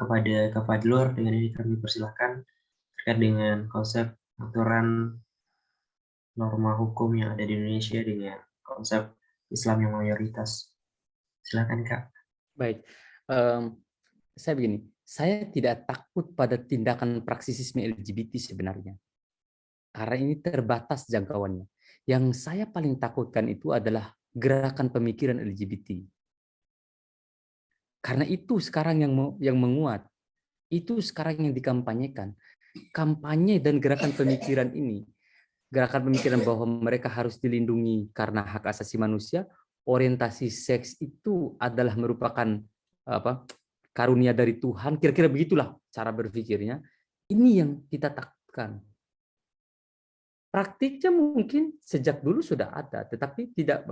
Kepada Kak Fadlur, dengan ini kami persilahkan terkait dengan konsep aturan norma hukum yang ada di Indonesia dengan konsep Islam yang mayoritas. Silakan Kak. Baik, saya begini, saya tidak takut pada tindakan praksisisme LGBT sebenarnya, karena ini terbatas jangkauannya. Yang saya paling takutkan itu adalah gerakan pemikiran LGBT. Karena itu sekarang yang menguat, itu sekarang yang dikampanyekan. Kampanye dan gerakan pemikiran ini, gerakan pemikiran bahwa mereka harus dilindungi karena hak asasi manusia, orientasi seks itu adalah merupakan karunia dari Tuhan, kira-kira begitulah cara berpikirnya. Ini yang kita takutkan. Praktiknya mungkin sejak dulu sudah ada, tetapi tidak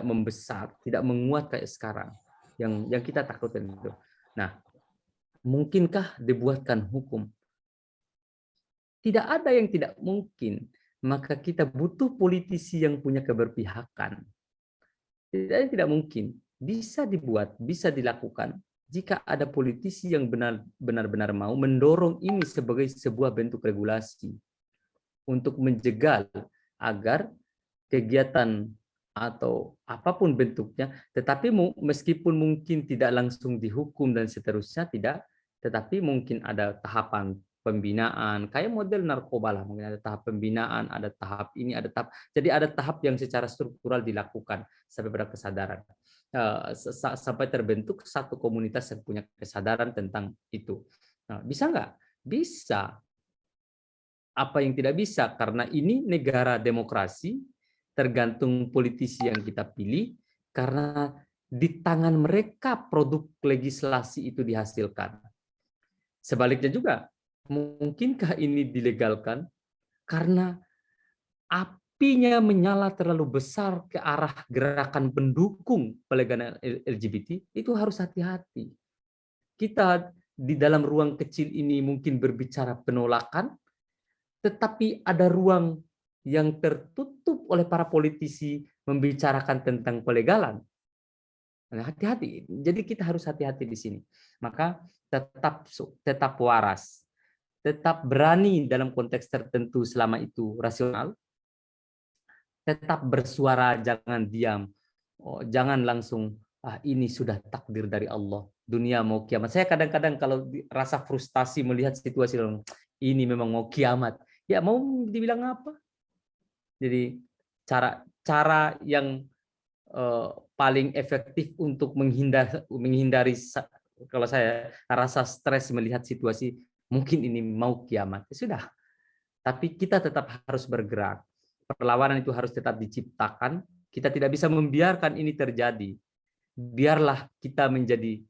membesar, tidak menguat kayak sekarang. Yang kita takutkan itu. Nah, mungkinkah dibuatkan hukum? Tidak ada yang tidak mungkin. Maka kita butuh politisi yang punya keberpihakan. Tidak mungkin. Bisa dibuat, bisa dilakukan jika ada politisi yang benar-benar mau mendorong ini sebagai sebuah bentuk regulasi untuk menjegal agar kegiatan atau apapun bentuknya, tetapi meskipun mungkin tidak langsung dihukum dan seterusnya, tidak, tetapi mungkin ada tahapan pembinaan, kayak model narkoba lah, mungkin ada tahap pembinaan, ada tahap ini, ada tahap. Jadi ada tahap yang secara struktural dilakukan sampai pada kesadaran. Sampai terbentuk satu komunitas yang punya kesadaran tentang itu. Nah, bisa nggak? Bisa. Apa yang tidak bisa? Karena ini negara demokrasi, tergantung politisi yang kita pilih, karena di tangan mereka produk legislasi itu dihasilkan. Sebaliknya juga, mungkinkah ini dilegalkan? Karena apinya menyala terlalu besar ke arah gerakan pendukung pelegangan LGBT, itu harus hati-hati. Kita di dalam ruang kecil ini mungkin berbicara penolakan, tetapi ada ruang yang tertutup oleh para politisi membicarakan tentang pelegalan. Nah, hati-hati. Jadi kita harus hati-hati di sini. Maka tetap waras, tetap berani dalam konteks tertentu selama itu rasional, tetap bersuara, jangan diam. Jangan langsung, ini sudah takdir dari Allah. Dunia mau kiamat. Saya kadang-kadang kalau rasa frustasi melihat situasi, ini memang mau kiamat. Ya mau dibilang apa? Jadi cara yang paling efektif untuk menghindari kalau saya rasa stres melihat situasi, mungkin ini mau kiamat. Ya sudah. Tapi kita tetap harus bergerak. Perlawanan itu harus tetap diciptakan. Kita tidak bisa membiarkan ini terjadi. Biarlah kita menjadi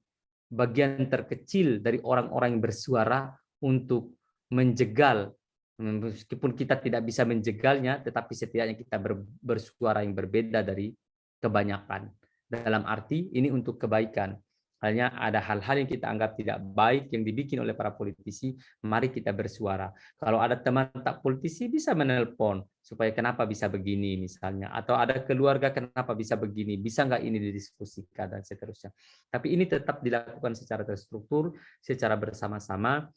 bagian terkecil dari orang-orang yang bersuara untuk menjegal. Meskipun kita tidak bisa menjegalnya, tetapi setidaknya kita bersuara yang berbeda dari kebanyakan. Dalam arti ini untuk kebaikan. Hanya ada hal-hal yang kita anggap tidak baik yang dibikin oleh para politisi, mari kita bersuara. Kalau ada teman tak politisi bisa menelpon supaya kenapa bisa begini misalnya, atau ada keluarga kenapa bisa begini, bisa nggak ini didiskusikan dan seterusnya. Tapi ini tetap dilakukan secara terstruktur, secara bersama-sama.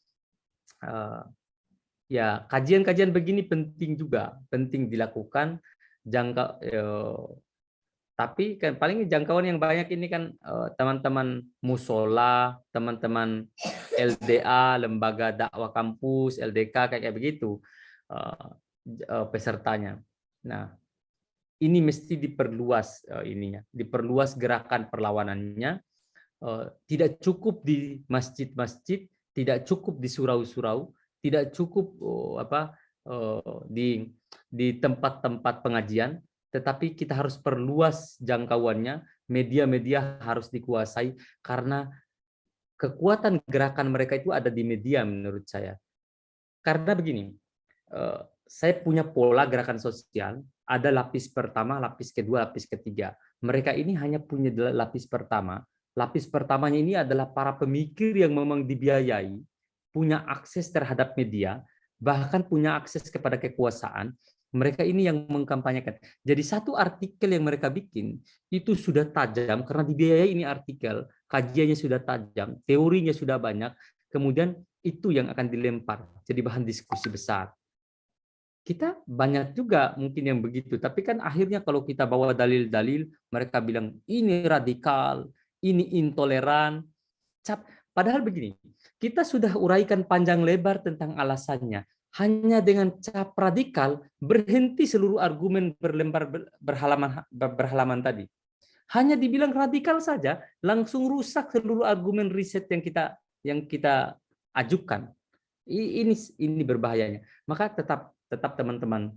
Ya, kajian-kajian begini penting juga, penting dilakukan. Tapi kan paling jangkauan yang banyak ini kan teman-teman musola, teman-teman LDA, lembaga dakwah kampus, LDK kayak begitu pesertanya. Nah, ini mesti diperluas ininya, diperluas gerakan perlawanannya. Tidak cukup di masjid-masjid, tidak cukup di surau-surau, tidak cukup di tempat-tempat pengajian, tetapi kita harus perluas jangkauannya, media-media harus dikuasai, karena kekuatan gerakan mereka itu ada di media menurut saya. Karena begini, saya punya pola gerakan sosial, ada lapis pertama, lapis kedua, lapis ketiga. Mereka ini hanya punya lapis pertama. Lapis pertamanya ini adalah para pemikir yang memang dibiayai, punya akses terhadap media, bahkan punya akses kepada kekuasaan. Mereka ini yang mengkampanyekan. Jadi satu artikel yang mereka bikin itu sudah tajam karena dibiayai ini artikel, kajiannya sudah tajam, teorinya sudah banyak, kemudian itu yang akan dilempar jadi bahan diskusi besar. Kita banyak juga mungkin yang begitu, tapi kan akhirnya kalau kita bawa dalil-dalil, mereka bilang ini radikal, ini intoleran. Padahal begini, kita sudah uraikan panjang lebar tentang alasannya. Hanya dengan cap radikal berhenti seluruh argumen berhalaman tadi. Hanya dibilang radikal saja langsung rusak seluruh argumen riset yang kita ajukan. Ini berbahayanya. Maka tetap teman-teman,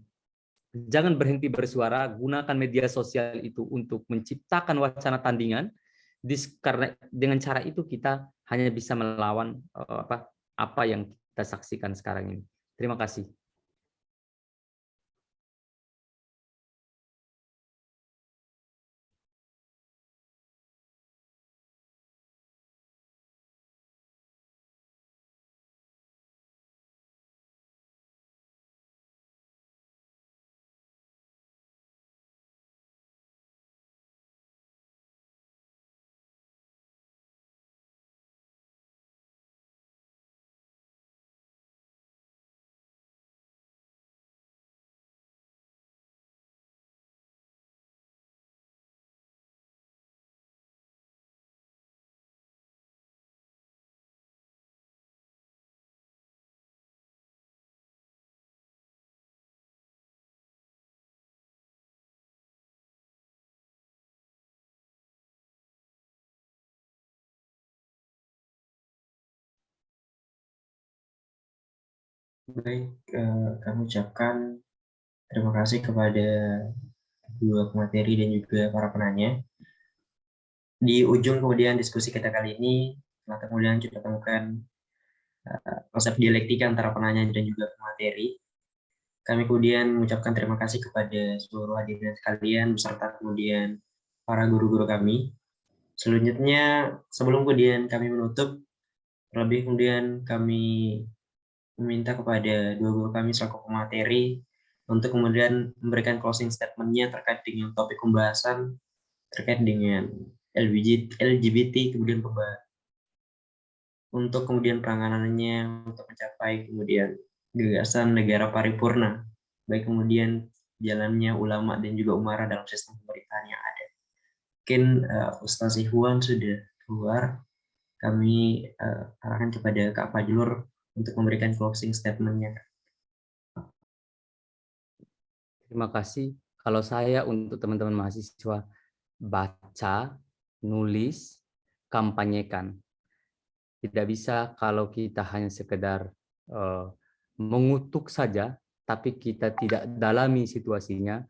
jangan berhenti bersuara, gunakan media sosial itu untuk menciptakan wacana tandingan. Karena dengan cara itu kita hanya bisa melawan apa yang kita saksikan sekarang ini. Terima kasih. Baik, kami ucapkan terima kasih kepada dua pemateri dan juga para penanya. Di ujung kemudian diskusi kita kali ini, kemudian kita temukan konsep dialektika antara penanya dan juga pemateri. Kami kemudian mengucapkan terima kasih kepada seluruh hadirin sekalian, beserta kemudian para guru-guru kami. Selanjutnya, sebelum kemudian kami menutup, terlebih kemudian kami meminta kepada dua guru kami selaku pemateri untuk kemudian memberikan closing statement-nya terkait dengan topik pembahasan terkait dengan LGBT, kemudian untuk kemudian penanganannya untuk mencapai kemudian gagasan negara paripurna, baik kemudian jalannya ulama dan juga umara dalam sistem pemerintahan yang ada. Mungkin Ustaz Ikhwan sudah keluar, kami arahkan kepada Kak Fajlur untuk memberikan closing statement-nya. Terima kasih. Kalau saya untuk teman-teman mahasiswa, baca, nulis, kampanyekan. Tidak bisa kalau kita hanya sekedar mengutuk saja, tapi kita tidak dalami situasinya,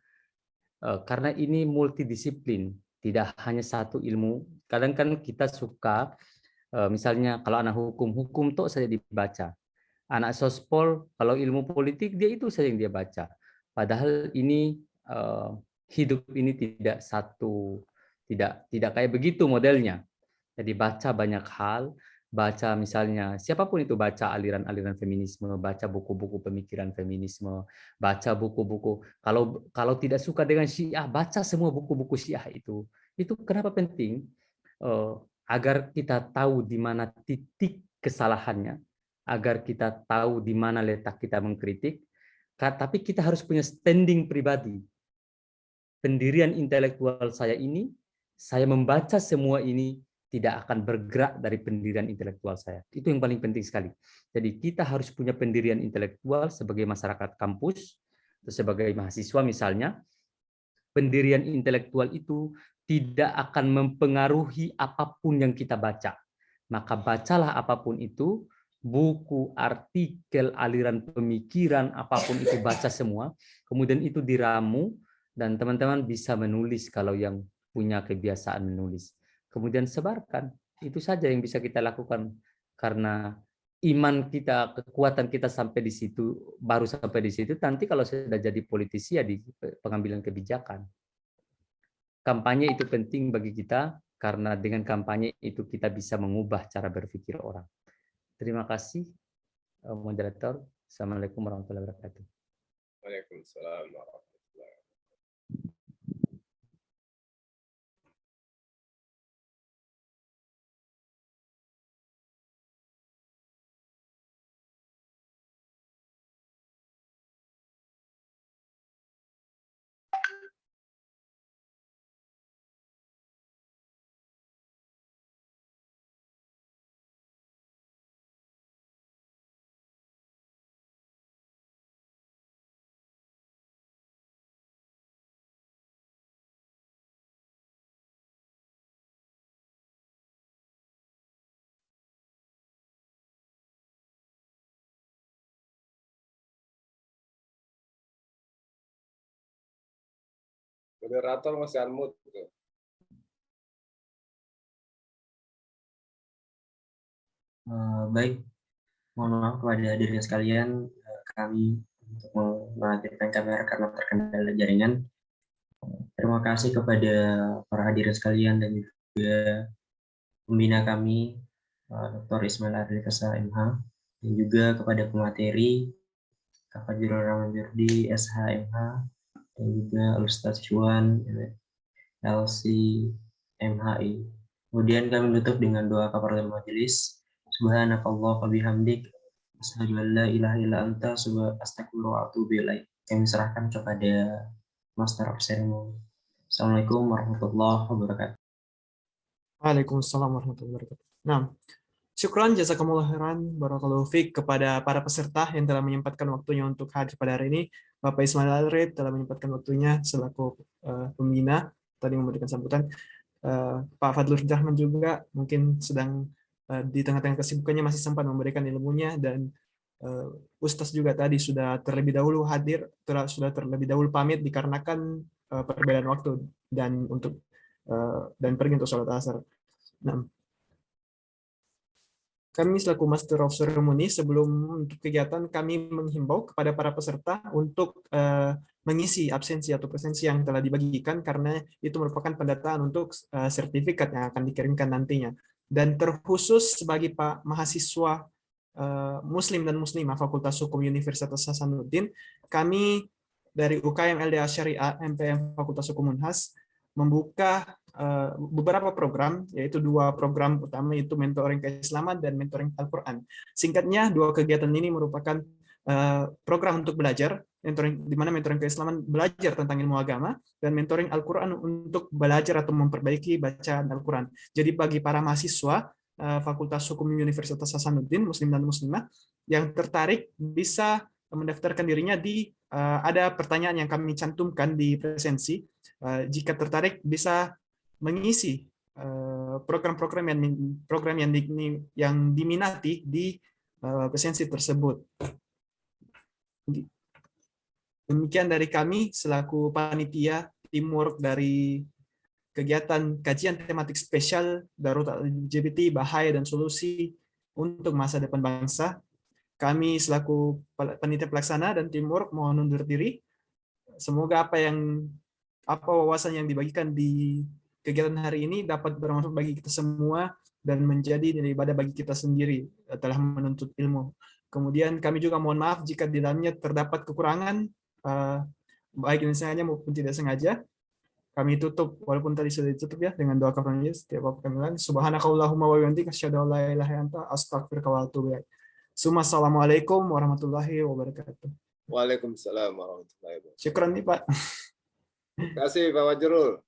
karena ini multidisiplin, tidak hanya satu ilmu. Kadang kan kita suka, misalnya kalau anak hukum tuh saja dibaca. Anak sospol, kalau ilmu politik dia itu saja yang dia baca. Padahal ini hidup ini tidak satu, tidak kayak begitu modelnya. Jadi baca banyak hal, baca misalnya siapapun itu, baca aliran-aliran feminisme, baca buku-buku pemikiran feminisme, baca buku-buku. Kalau tidak suka dengan Syiah, baca semua buku-buku Syiah itu. Itu kenapa penting? Agar kita tahu di mana titik kesalahannya, agar kita tahu di mana letak kita mengkritik. Tapi kita harus punya standing pribadi. Pendirian intelektual saya ini, saya membaca semua ini tidak akan bergerak dari pendirian intelektual saya. Itu yang paling penting sekali. Jadi kita harus punya pendirian intelektual sebagai masyarakat kampus, atau sebagai mahasiswa misalnya. Pendirian intelektual itu tidak akan mempengaruhi apapun yang kita baca. Maka bacalah apapun itu, buku, artikel, aliran pemikiran, apapun itu baca semua. Kemudian itu diramu, dan teman-teman bisa menulis kalau yang punya kebiasaan menulis. Kemudian sebarkan. Itu saja yang bisa kita lakukan, karena iman kita, kekuatan kita sampai di situ, baru sampai di situ. Nanti kalau sudah jadi politisi ya di pengambilan kebijakan. Kampanye itu penting bagi kita, karena dengan kampanye itu kita bisa mengubah cara berpikir orang. Terima kasih, moderator. Assalamualaikum warahmatullahi wabarakatuh. Waalaikumsalam warahmatullahi wabarakatuh. Moderator masih unmute. Baik, mohon maaf kepada hadirin sekalian, kami untuk mengaktifkan kamera karena terkendala jaringan. Terima kasih kepada para hadirin sekalian dan juga pembina kami, Dr. Ismail Adil Kasa MH, dan juga kepada pemateri, Kak Fajrul Rahman Jurdi, SH MH, dan juga Ustaz Syuan, LC MHI. Kemudian kami menutup dengan doa kafaratul majelis. Subhanakallah wa bihamdik, asyhadu an la ilaha illa anta, astaghfiruka wa atubu ilaik. Kami serahkan kepada Master of Ceremony. Assalamualaikum warahmatullahi wabarakatuh. Waalaikumsalam warahmatullahi wabarakatuh. Nah, syukran jazakumullah khairan barakallahu fiik kepada para peserta yang telah menyempatkan waktunya untuk hadir pada hari ini. Bapak Ismail Al-Rid telah menyempatkan waktunya selaku pembina tadi memberikan sambutan. Pak Fadlur Rahman juga mungkin sedang di tengah-tengah kesibukannya masih sempat memberikan ilmunya, dan Ustaz juga tadi sudah terlebih dahulu hadir, sudah terlebih dahulu pamit dikarenakan perbedaan waktu dan pergi untuk sholat asar. Nah, kami selaku Master of Ceremony sebelum untuk kegiatan kami menghimbau kepada para peserta untuk mengisi absensi atau presensi yang telah dibagikan karena itu merupakan pendataan untuk sertifikat yang akan dikirimkan nantinya. Dan terkhusus bagi Pak mahasiswa Muslim dan Muslimah Fakultas Hukum Universitas Hasanuddin, kami dari UKM LDA Syariah MPM Fakultas Hukum Unhas membuka beberapa program, yaitu 2 program utama, yaitu mentoring keislaman dan mentoring Al-Quran. Singkatnya, 2 kegiatan ini merupakan program untuk belajar, di mana mentoring keislaman belajar tentang ilmu agama, dan mentoring Al-Quran untuk belajar atau memperbaiki bacaan Al-Quran. Jadi bagi para mahasiswa Fakultas Hukum Universitas Hasanuddin, Muslim dan Muslimah, yang tertarik bisa mendaftarkan dirinya di ada pertanyaan yang kami cantumkan di presensi. Jika tertarik bisa mengisi program-program yang diminati di presensi tersebut. Demikian dari kami selaku panitia teamwork dari kegiatan kajian tematik spesial Darurat LGBT, Bahaya dan Solusi untuk Masa Depan Bangsa. Kami selaku panitia pelaksana dan teamwork mohon undur diri. Semoga apa wawasan yang dibagikan di kegiatan hari ini dapat bermanfaat bagi kita semua dan menjadi nilai ibadah bagi kita sendiri telah menuntut ilmu. Kemudian kami juga mohon maaf jika di dalamnya terdapat kekurangan, baik ini sengaja maupun tidak sengaja. Kami tutup, walaupun tadi sudah ditutup ya, dengan doa kafaratul majlis. Setiap apa kami bilang, subhanakallahumma wa bihamdika asyhadu an la ilaha illa anta astaghfiruka wa atubu ilaik. Assalamualaikum warahmatullahi wabarakatuh. Waalaikumsalam warahmatullahi wabarakatuh. Syukran nih Pak. Terima kasih Pak Fajrul.